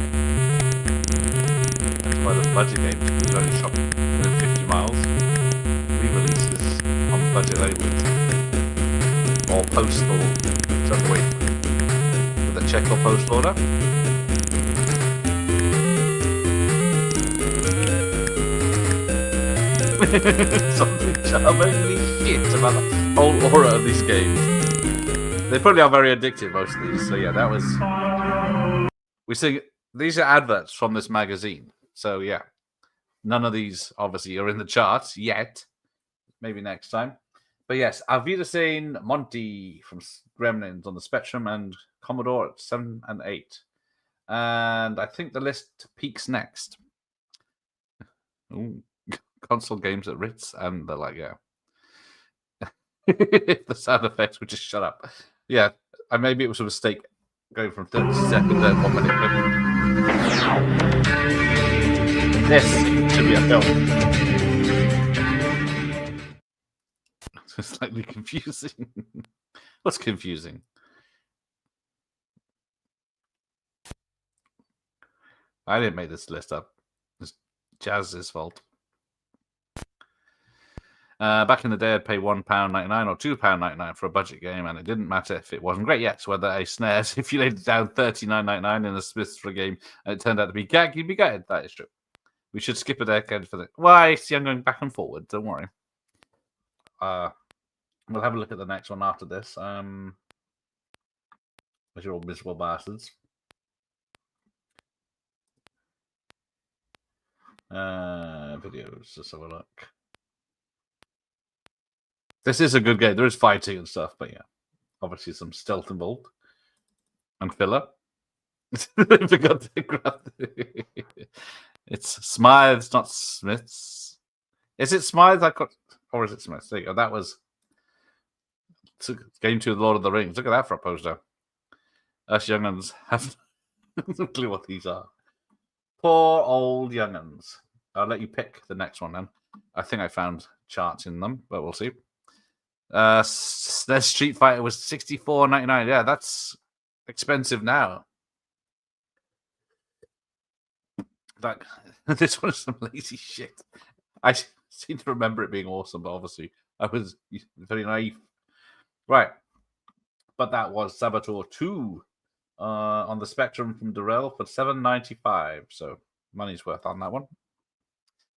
That's why the budget game was only shot within 50 miles. Re-releases on budget labels. Or postal. So wait. With a check or post order. Something charmingly shit about the whole aura of these games. They probably are very addictive, most of these. So yeah, that was. We see these are adverts from this magazine. So yeah, none of these obviously are in the charts yet. Maybe next time. But yes, Auf Wiedersehen, Monty from Gremlins on the Spectrum and Commodore at 7 and 8. And I think the list peaks next. Ooh, console games at Ritz, and they're like, yeah. The sound effects would just shut up. Yeah, and maybe it was a mistake going from 30 seconds to 1 minute. This should be a film. It's slightly confusing. What's confusing? I didn't make this list up. It's Jazz's fault. Back in the day, I'd pay £1.99 or £2.99 for a budget game, and it didn't matter if it wasn't great yet. Whether a SNES, if you laid it down $39.99 in a Smiths for a game, and it turned out to be gag, you'd be gutted. That is true. We should skip a decade for the. Why? See, I'm going back and forward. Don't worry. We'll have a look at the next one after this. As you're all miserable bastards. Videos. Let's have a look. This is a good game. There is fighting and stuff, but yeah, obviously some stealth involved and filler. I forgot to grab It's Smythe, it's not Smiths. Is it Smythe? Or is it Smiths? There you go. That was Game 2 of the Lord of the Rings. Look at that for a poster. Us young'uns have no clue what these are. Poor old young'uns. I'll let you pick the next one then. I think I found charts in them, but we'll see. Their Street Fighter was $64.99. Yeah, that's expensive now. Like, this one is some lazy shit. I seem to remember it being awesome, but obviously I was very naive. Right. But that was Saboteur 2 on the Spectrum from Durrell for $7.95. So money's worth on that one.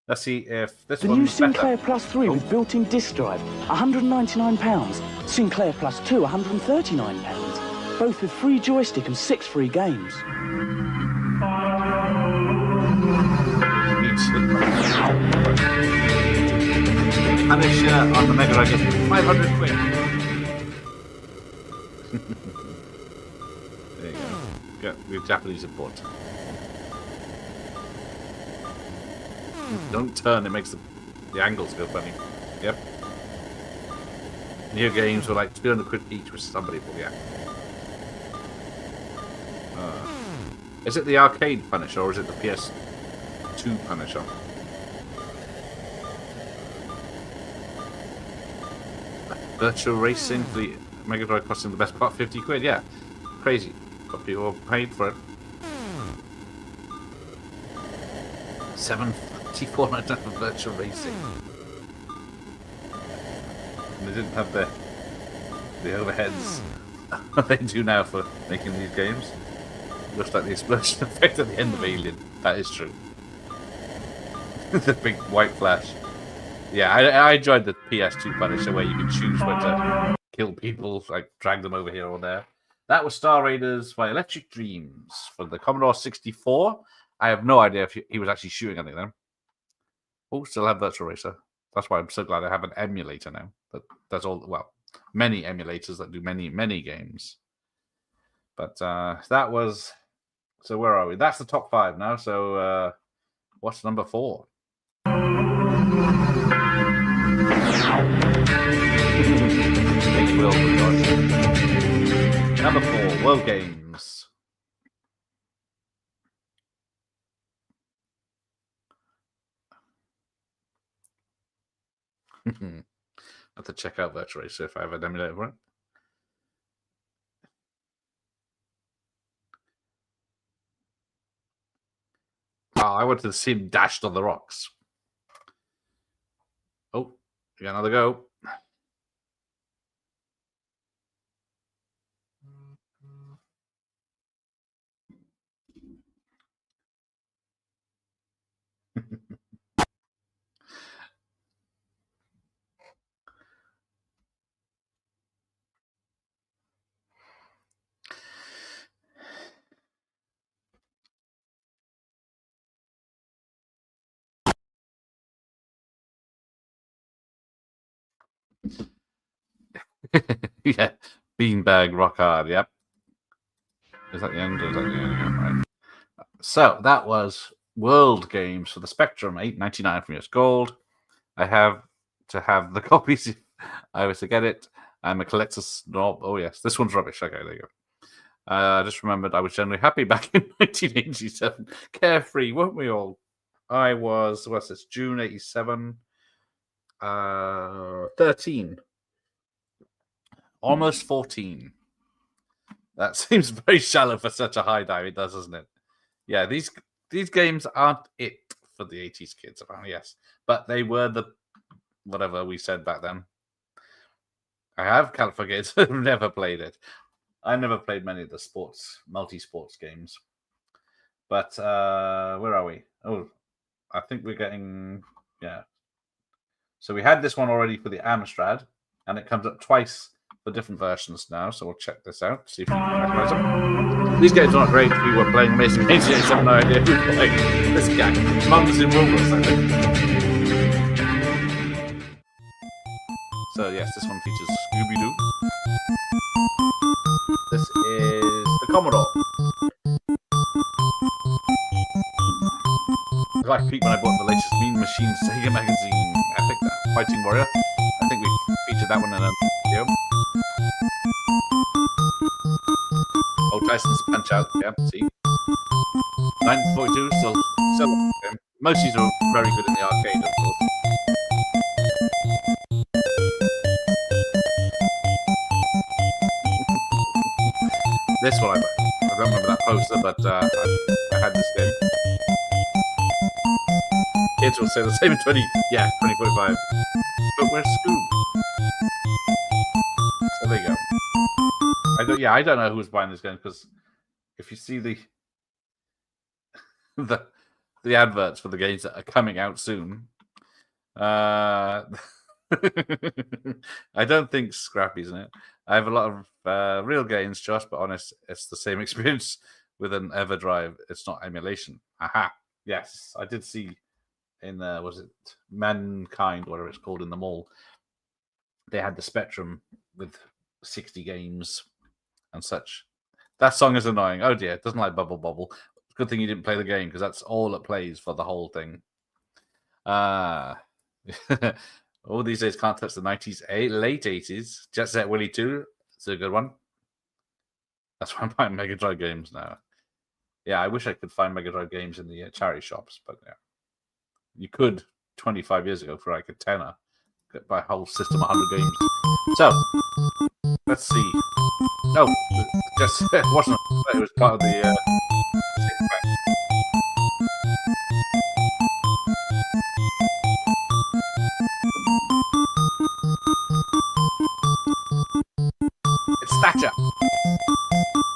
Let's see if this The one's new Sinclair better. Plus 3 with built-in disc drive, £199. Sinclair Plus 2, £139. Both with free joystick and 6 free games. Punisher on the Mega Drive gets 500 quid. There you go. Got your Japanese import. Don't turn, it makes the angles go funny. Yep. New games were like 200 quid each, which is unbelievable, yeah. Is it the arcade Punisher or is it the PS2 Punisher? Virtual Racing for the Mega Drive costing the best part 50 quid, yeah. Crazy. But people paid for it. 754 for Virtual Racing. And they didn't have the overheads they do now for making these games. Looks like the explosion effect at the end of Alien. That is true. The big white flash. Yeah, I enjoyed the PS2 Punisher where you can choose when to kill people, like drag them over here or there. That was Star Raiders by Electric Dreams for the Commodore 64. I have no idea if he was actually shooting anything then. Oh, still have Virtual Racer. That's why I'm so glad I have an emulator now. That's all. Well, many emulators that do many games. But that was. So where are we? That's the top 5 now. So what's number 4? Number 4, World Games. I have to check out Virtual Racer if I have an emulator for it. Oh, I wanted to see him dashed on the rocks. Oh, we got another go. Yeah, beanbag rock hard. Yep. Is that the end? Or is that the end? Right. So that was World Games for the Spectrum, $8.99 from US Gold. I have to have the copies if I was to get it. I'm a collector's snob. Oh yes, this one's rubbish. Okay, there you go. I just remembered I was generally happy back in 1987. Carefree, weren't we all? I was, what's this, June 87. 13. Almost 14. That seems very shallow for such a high dive. It does, doesn't it? Yeah, these games aren't it for the 80s kids, apparently, yes. But they were the whatever we said back then. I have California Games. I've never played it. I never played many of the multi-sports games. But where are we? Oh, I think we're getting, yeah. So we had this one already for the Amstrad, and it comes up twice for different versions now. So we'll check this out, see if we can recognize them. These games aren't great. We were playing Amazing Games. I have no idea who's playing this guy. Mum's in Woolworths, I think. So yes, this one features Scooby-Doo. This is the Commodore. I like Pete when I bought the latest Mean Machines Sega magazine. Epic that. Fighting Warrior. I think we featured that one in a video. Oh, Tyson's Punch Out. Yeah, see. 1942, still game. Most of these are very good in the arcade, of course. This one, I don't remember that poster, but I had this game. Kids will say the same in 2045. But where's Scoob? So there you go. I don't know who's buying this game because if you see the adverts for the games that are coming out soon, I don't think Scrappy's in it. I have a lot of real games, Josh, but honest, it's the same experience with an EverDrive. It's not emulation. Aha. Yes, I did see in was it Mankind, whatever it's called, in the mall. They had the Spectrum with 60 games and such. That song is annoying. Oh dear, it doesn't like Bubble Bobble. Good thing you didn't play the game because that's all it plays for the whole thing. All these days can't touch the 90s, late 80s. Jet Set Willy 2, it's a good one. That's why I'm buying Mega Drive games now. Yeah, I wish I could find Mega Drive games in the charity shops, but yeah. You could 25 years ago for like a tenner. Buy a whole system of 100 games. So, let's see. No, just it wasn't. It was part of the six-pack. It's Thatcher.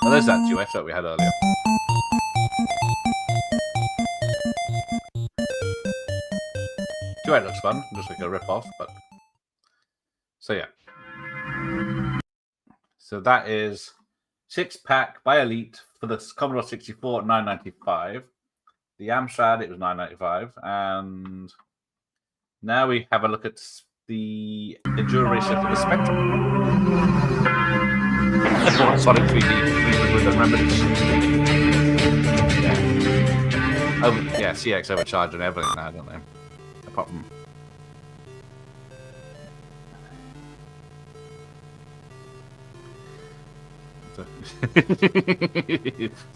Oh, there's that duet that we had earlier. Duet looks fun, looks like a rip-off, but so yeah. So that is 6-pack by Elite for the Commodore 64 at $9.95. The Amstrad, it was $9.95, and now we have a look at the Enduro Racer for the Spectrum. Sonic 3D, remember this? Yeah. Oh, yeah, CX overcharged and everything now, don't they? Apart from.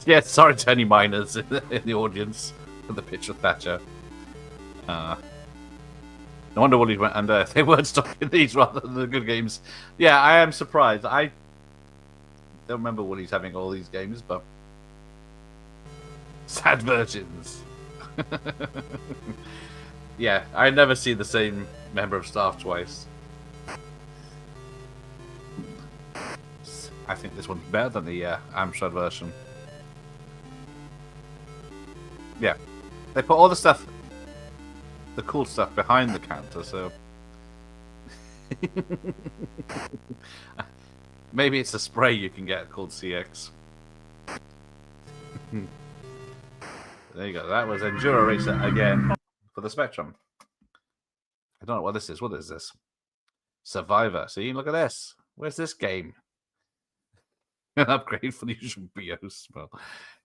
Yeah, sorry to any minors in the audience for the picture of Thatcher. No wonder Woolies went under. They weren't stocking these rather than the good games. Yeah, I am surprised. I don't remember Woolies having all these games, but sad virgins. Yeah, I never see the same member of staff twice. I think this one's better than the Amstrad version. Yeah, they put all the stuff, the cool stuff, behind the counter, so maybe it's a spray you can get called CX. There you go. That was Enduro Racer again for the Spectrum. I don't know what this is. What is this? Survivor. See, look at this. Where's this game? An upgrade for the usual BIOS. Well,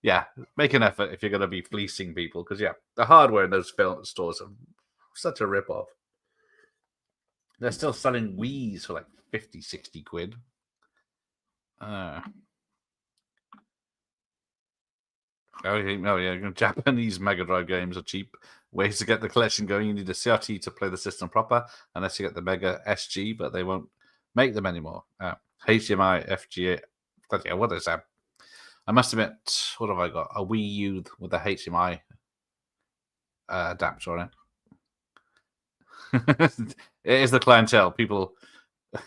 yeah, make an effort if you're going to be fleecing people, because yeah, the hardware in those film stores are such a rip-off. They're still selling Wii's for like 50, 60 quid. Oh yeah, Japanese Mega Drive games are cheap. Ways to get the collection going, you need a CRT to play the system proper, unless you get the Mega SG, but they won't make them anymore. HDMI, FGA. Yeah, what is that? I must admit, what have I got? A Wii U with a HDMI adapter on it. It is the clientele. People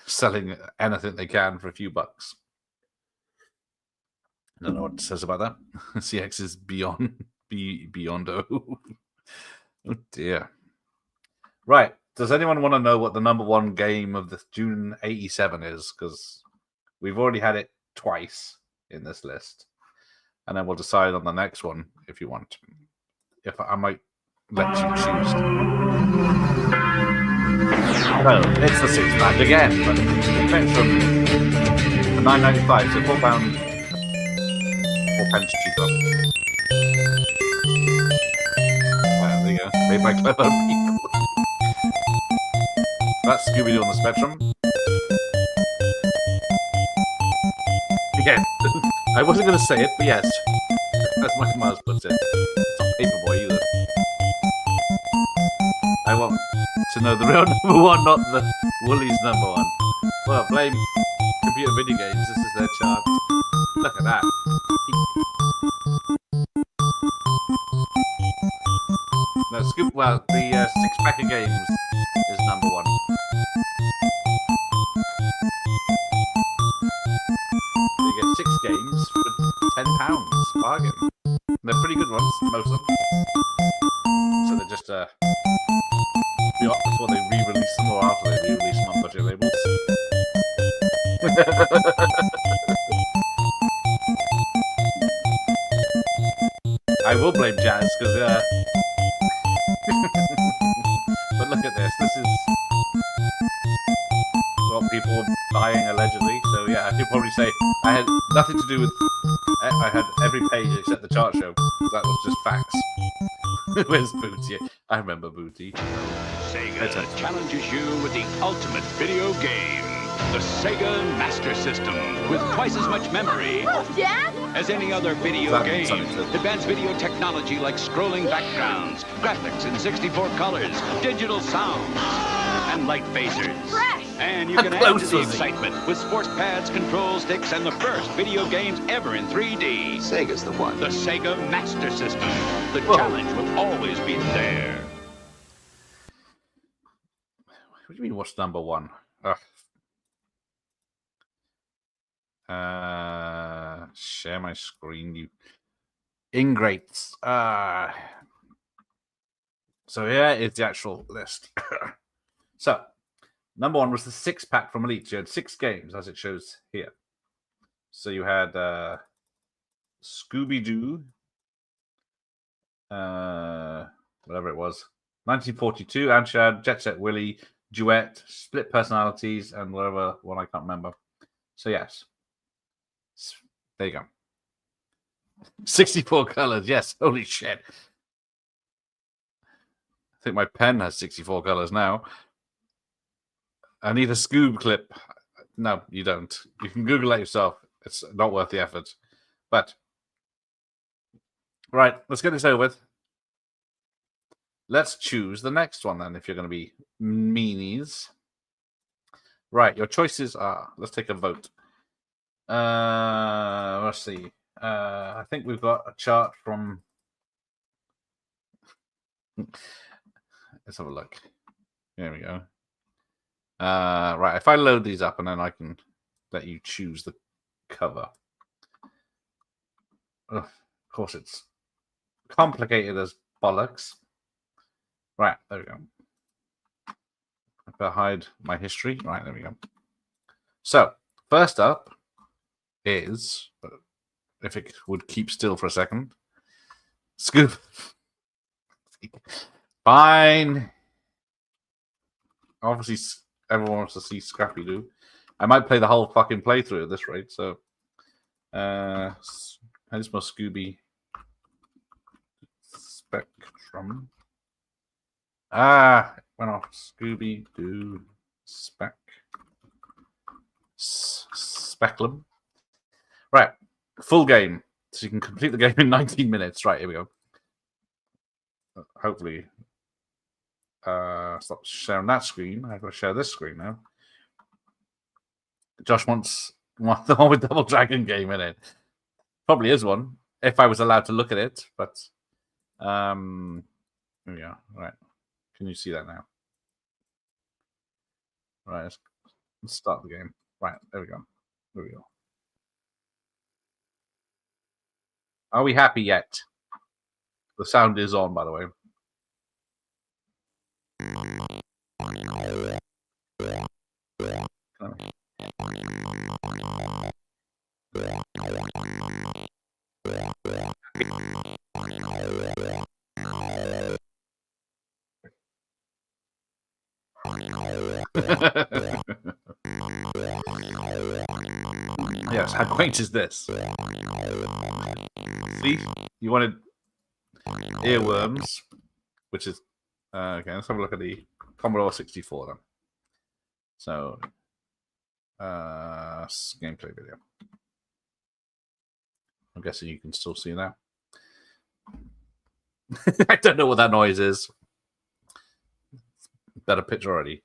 selling anything they can for a few bucks. I don't know what it says about that. CX is beyond oh dear. Right. Does anyone want to know what the #1 game of the June '87 is? Because we've already had it twice in this list, and then we'll decide on the next one if you want. If I might let you choose. Well, it's the 6-pack again, but it went from $9.95 to £4. 4 pence cheaper. There you go. Made by clever people. That's Scooby-Doo on the Spectrum. Yeah, I wasn't going to say it, but yes. As Michael Myers puts it. It's not Paperboy either. I want to know the real #1, not the Woolies #1. Well, blame computer video games. This is their chart. Look at that. No, well, the 6-pack of games is #1. You get 6 games for £10. Bargain. They're pretty good ones, most of them. So they're just before they re-release them or after they re-release them on budget labels. I will blame Jazz because but look at this. This is what people were buying allegedly. So yeah, I could probably say I had nothing to do with. I had every page except the chart show. That was just facts. Where's Booty? I remember Booty. Sega challenges you with the ultimate video game. The Sega Master System, with twice as much memory Dad? as any other video That game. means something to- Advanced video technology like scrolling backgrounds, graphics in 64 colors, digital sound, and light phasers. Fresh! And you can How add to close the was he? excitement with sports pads, control sticks, and the first video games ever in 3D. Sega's the one. The Sega Master System. The Whoa. challenge will always be there. What do you mean, what's number one? Ugh. Share my screen, you ingrates. So here is the actual list. So, number one was the 6-pack from Elite. You had 6 games, as it shows here. So you had Scooby-Doo, whatever it was, 1942, Amstrad, Jet Set Willy, Duet, Split Personalities, and whatever one I can't remember. So yes, there you go. 64 colors. Yes, holy shit. I think my pen has 64 colors now. I need a Scoob clip. No, you don't. You can Google that yourself. It's not worth the effort. But right, let's get this over with. Let's choose the next one then, if you're going to be meanies. Right, your choices are, let's take a vote. Let's see. I think we've got a chart from, let's have a look. There we go. Right, if I load these up and then I can let you choose the cover. Ugh, of course, it's complicated as bollocks. Right, there we go. I better hide my history. Right, there we go. So, first up is, if it would keep still for a second, Scoop. Fine. Obviously, everyone wants to see Scrappy-Doo. I might play the whole fucking playthrough at this rate, so... I just more Scooby Spectrum. Went off. Scooby-Doo Speculum. Right, full game. So you can complete the game in 19 minutes. Right, here we go. Hopefully, stop sharing that screen. I've got to share this screen now. Josh wants the one with Double Dragon game in it. Probably is one, if I was allowed to look at it, but here we go. Right. Can you see that now? Right, let's start the game. Right, there we go. There we go. Are we happy yet? The sound is on, by the way. Yes, how quaint is this? See, you wanted earworms, which is okay. Let's have a look at the Commodore 64 then. So, gameplay video. I'm guessing you can still see that. I don't know what that noise is. Better picture already.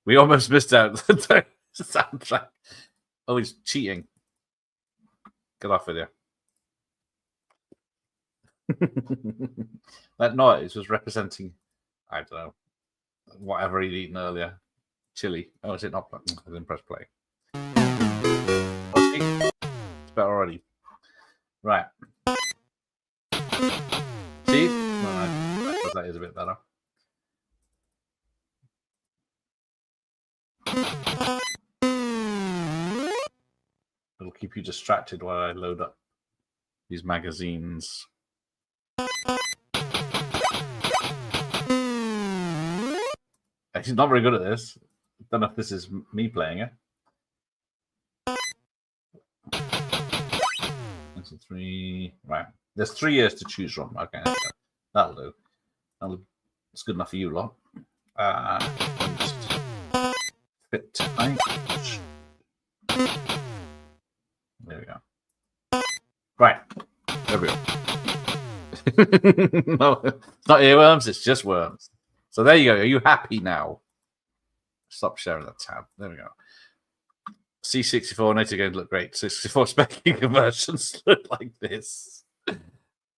We almost missed out the soundtrack. Oh, he's cheating. Get off with you. That noise was representing, I don't know, whatever he'd eaten earlier. Chili. Oh, is it not? I didn't press play. It's better already. Right. See? I suppose that is a bit better. It'll keep you distracted while I load up these magazines. He's not very good at this. Don't know if this is me playing it. That's a 3. Right. There's 3 years to choose from. Okay, that'll do. It's good enough for you lot. Just fit tight. There we go. Right. There we go. No, it's not earworms, it's just worms. So there you go. Are you happy now? Stop sharing that tab. There we go. C64 native games look great. 64 specking conversions look like this.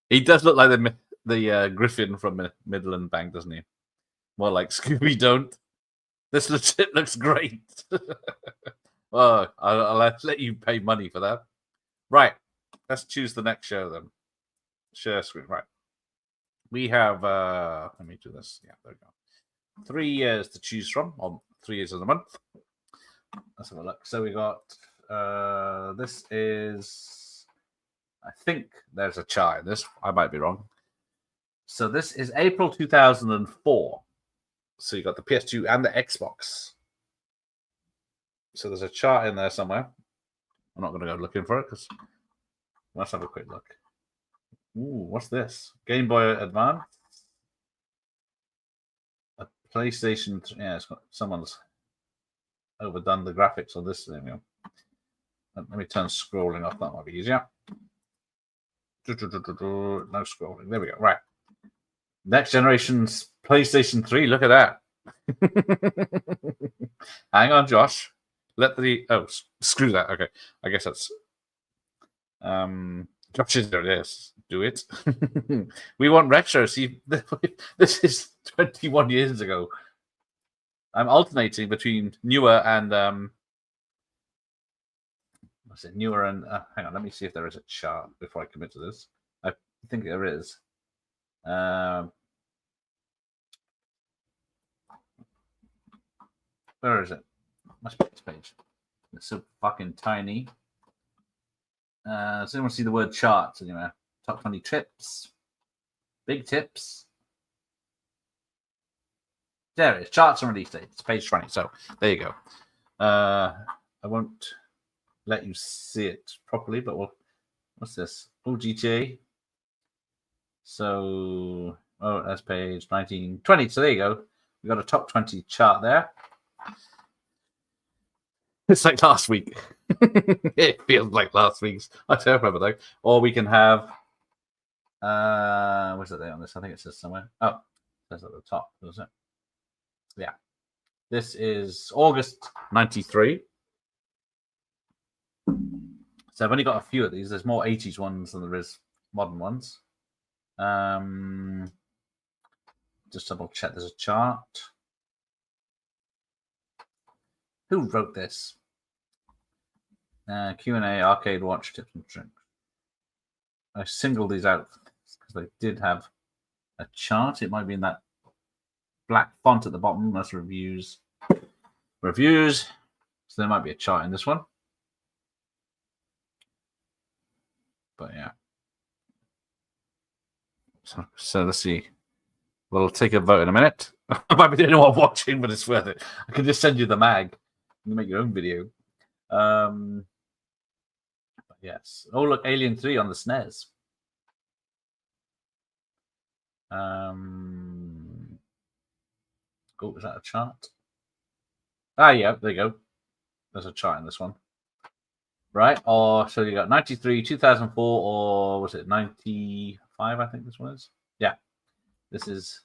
He does look like the Griffin from Midland Bank, doesn't he? More like Scooby Don't. This legit looks great. Oh, I'll let you pay money for that. Right. Let's choose the next show then. Share screen. Right. We have let me do this. Yeah, there we go. 3 years to choose from, or 3 years of the month. Let's have a look. So we got this is, I think there's a chart in this. I might be wrong. So this is April 2004. So you got the PS2 and the Xbox. So there's a chart in there somewhere. I'm not going to go looking for it because let's have a quick look. Ooh, what's this? Game Boy Advance. A PlayStation. Yeah, it's got, someone's overdone the graphics on this. There we go. Let me turn scrolling off. That might be easier. No scrolling. There we go. Right. Next generation's PlayStation 3. Look at that. Hang on, Josh. Let the screw that. Okay, I guess that's Josh is there. Yes, do it. We want retro. See, this is 21 years ago. I'm alternating between newer and what's it? Newer and hang on. Let me see if there is a chart before I commit to this. I think there is. Where is it? Must be this page. It's so fucking tiny. So you want to see the word charts anyway. Top 20 tips. Big tips. There it is. Charts and release date. It's page 20. So there you go. I won't let you see it properly, but what's this? Oh, GTA. So, that's page 1920. So there you go. We got a top 20 chart there. It's like last week. It feels like last week's. I don't remember though. Or we can have what's it there on this? I think it says somewhere. Oh, it says at the top, does it? Yeah. This is August 93. So I've only got a few of these. There's more 80s ones than there is modern ones. Just double check there's a chart. Who wrote this? Q&A, arcade watch, tips and tricks. I singled these out because they did have a chart. It might be in that black font at the bottom. That's reviews. Reviews. So there might be a chart in this one. But yeah. So let's see. We'll take a vote in a minute. I might be the only one watching, but it's worth it. I can just send you the mag. You can make your own video. Yes. Oh, look, Alien 3 on the SNES. Oh, is that a chart? Ah, yeah, there you go. There's a chart in this one. Right, or so you got 93, 2004, or was it 95? I think this one is. Yeah, this is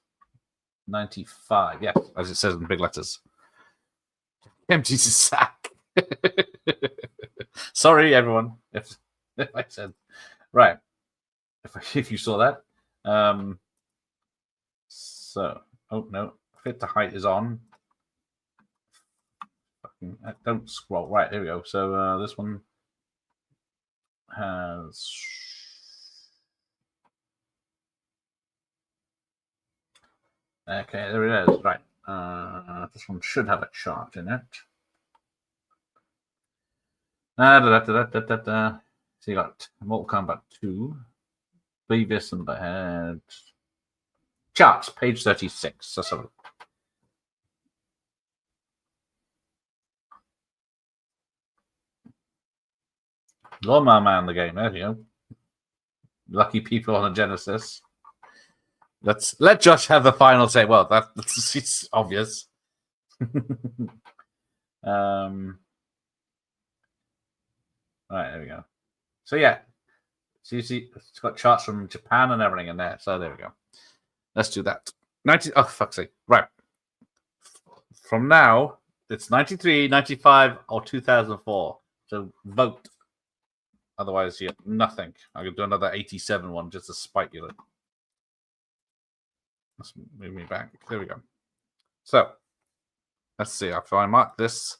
95. Yeah, as it says in big letters. Empties his sack. Sorry, everyone. If I said right, if you saw that. So, oh no, fit to height is on. Don't scroll. Right, here we go. So this one has. Okay, there it is. Right. This one should have a chart in it. So you got Mortal Kombat 2, Beavis and Butthead. Charts, page 36. That's a Lawnmower Man, the game. There you go. Lucky people on a Genesis. Let Josh have the final say. Well, that's it's obvious. Right, there we go. So yeah, so you see, it's got charts from Japan and everything in there. So there we go. Let's do that. 90. Oh, fuck's sake! Right. From now, it's 93, 95, or 2004. So vote. Otherwise, you get nothing. I'm gonna do another 87 one just to spite you. Let's move me back. There we go. So let's see. If I mark this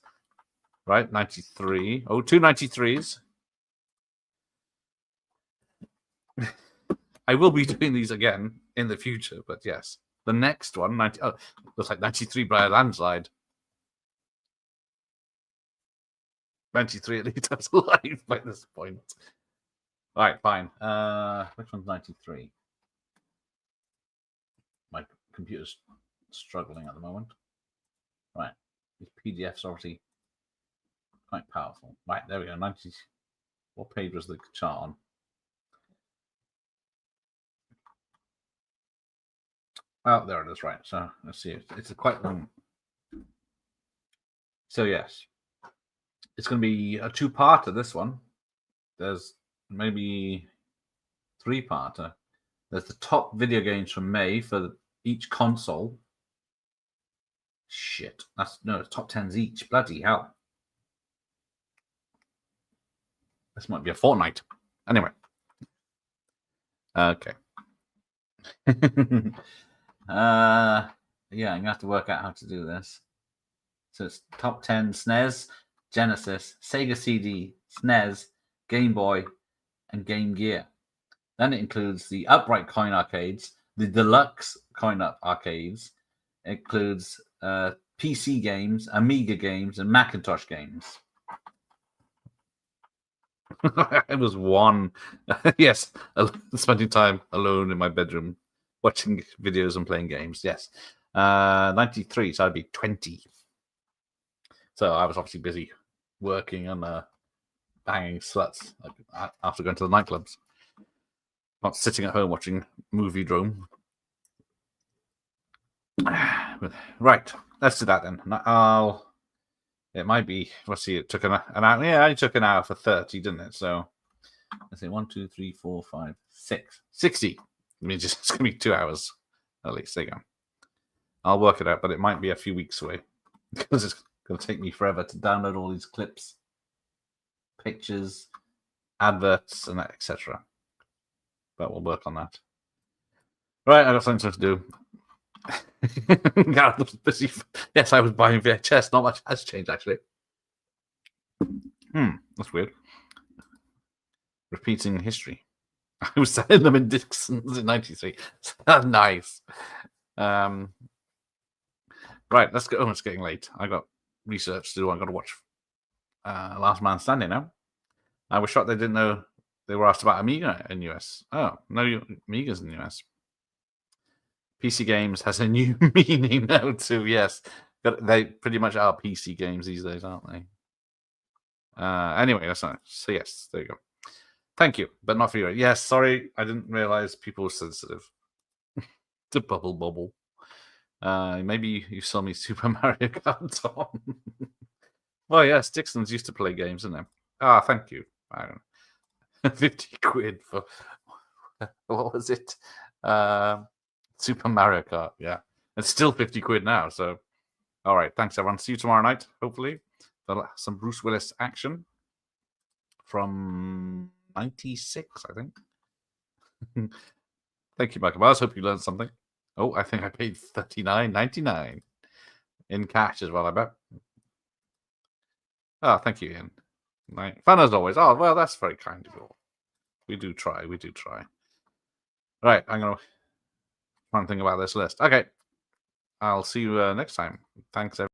right, 93. Oh, two 93s. I will be doing these again in the future, but yes. The next one, 90. Oh, looks like 93 by a landslide. 93 at least I was alive by this point. All right, fine. Which one's 93? My computer's struggling at the moment. Right. These PDFs are obviously quite powerful. Right, there we go. 90. What page was the chart on? Oh, there it is. Right. So let's see. It's a quite long. So yes, it's going to be a two-parter. This one. There's maybe three-parter. There's the top video games from May for each console. Shit. That's no top 10s each. Bloody hell. This might be a fortnight. Anyway. Okay. Yeah, I'm gonna have to work out how to do this. So it's top 10 SNES, Genesis, Sega CD, SNES, Game Boy, and Game Gear. Then it includes the upright coin arcades, the deluxe coin arcades. It includes PC games, Amiga games, and Macintosh games. It was one. Yes, spending time alone in my bedroom watching videos and playing games. Yes. 93, so I'd be 20. So I was obviously busy working and banging sluts after going to the nightclubs. Not sitting at home watching Movie Drome. Right, let's do that then. It might be, let's see, it took an hour. Yeah, it took an hour for 30, didn't it? So let's see, 1, 2, 3, 4, 5, 6, 60. I mean, it's going to be 2 hours at least. There you go. I'll work it out, but it might be a few weeks away because it's going to take me forever to download all these clips, pictures, adverts, and etc. But we'll work on that. Right, I got something to do. God, I was busy. Yes, I was buying VHS. Not much has changed, actually. That's weird. Repeating history. I was selling them in Dixon's in 93. Nice. Right, let's go. Oh, it's getting late. I got research to do. I got to watch Last Man Standing now. I was shocked they didn't know they were asked about Amiga in US. Oh, no, Amiga's in the US. PC games has a new meaning now too. Yes, they pretty much are PC games these days, aren't they? Anyway, that's not. So yes, there you go. Thank you, but not for you. Yes, sorry, I didn't realize people were sensitive to bubble. Maybe you saw me Super Mario Kart, Tom. Well, yes, Dixon's used to play games, isn't it? Ah, thank you. I don't know. 50 quid for what was it? Super Mario Kart. Yeah, it's still 50 quid now. So, all right, thanks everyone. See you tomorrow night, hopefully, for some Bruce Willis action from 96, I think. Thank you, Michael Myers. Hope you learned something. Oh, I think I paid $39.99 in cash as well, I bet. Oh, thank you, Ian. Fun as always. Oh, well, that's very kind of you all. We do try. Right, I'm going to try and think about this list. Okay. I'll see you next time. Thanks, everyone.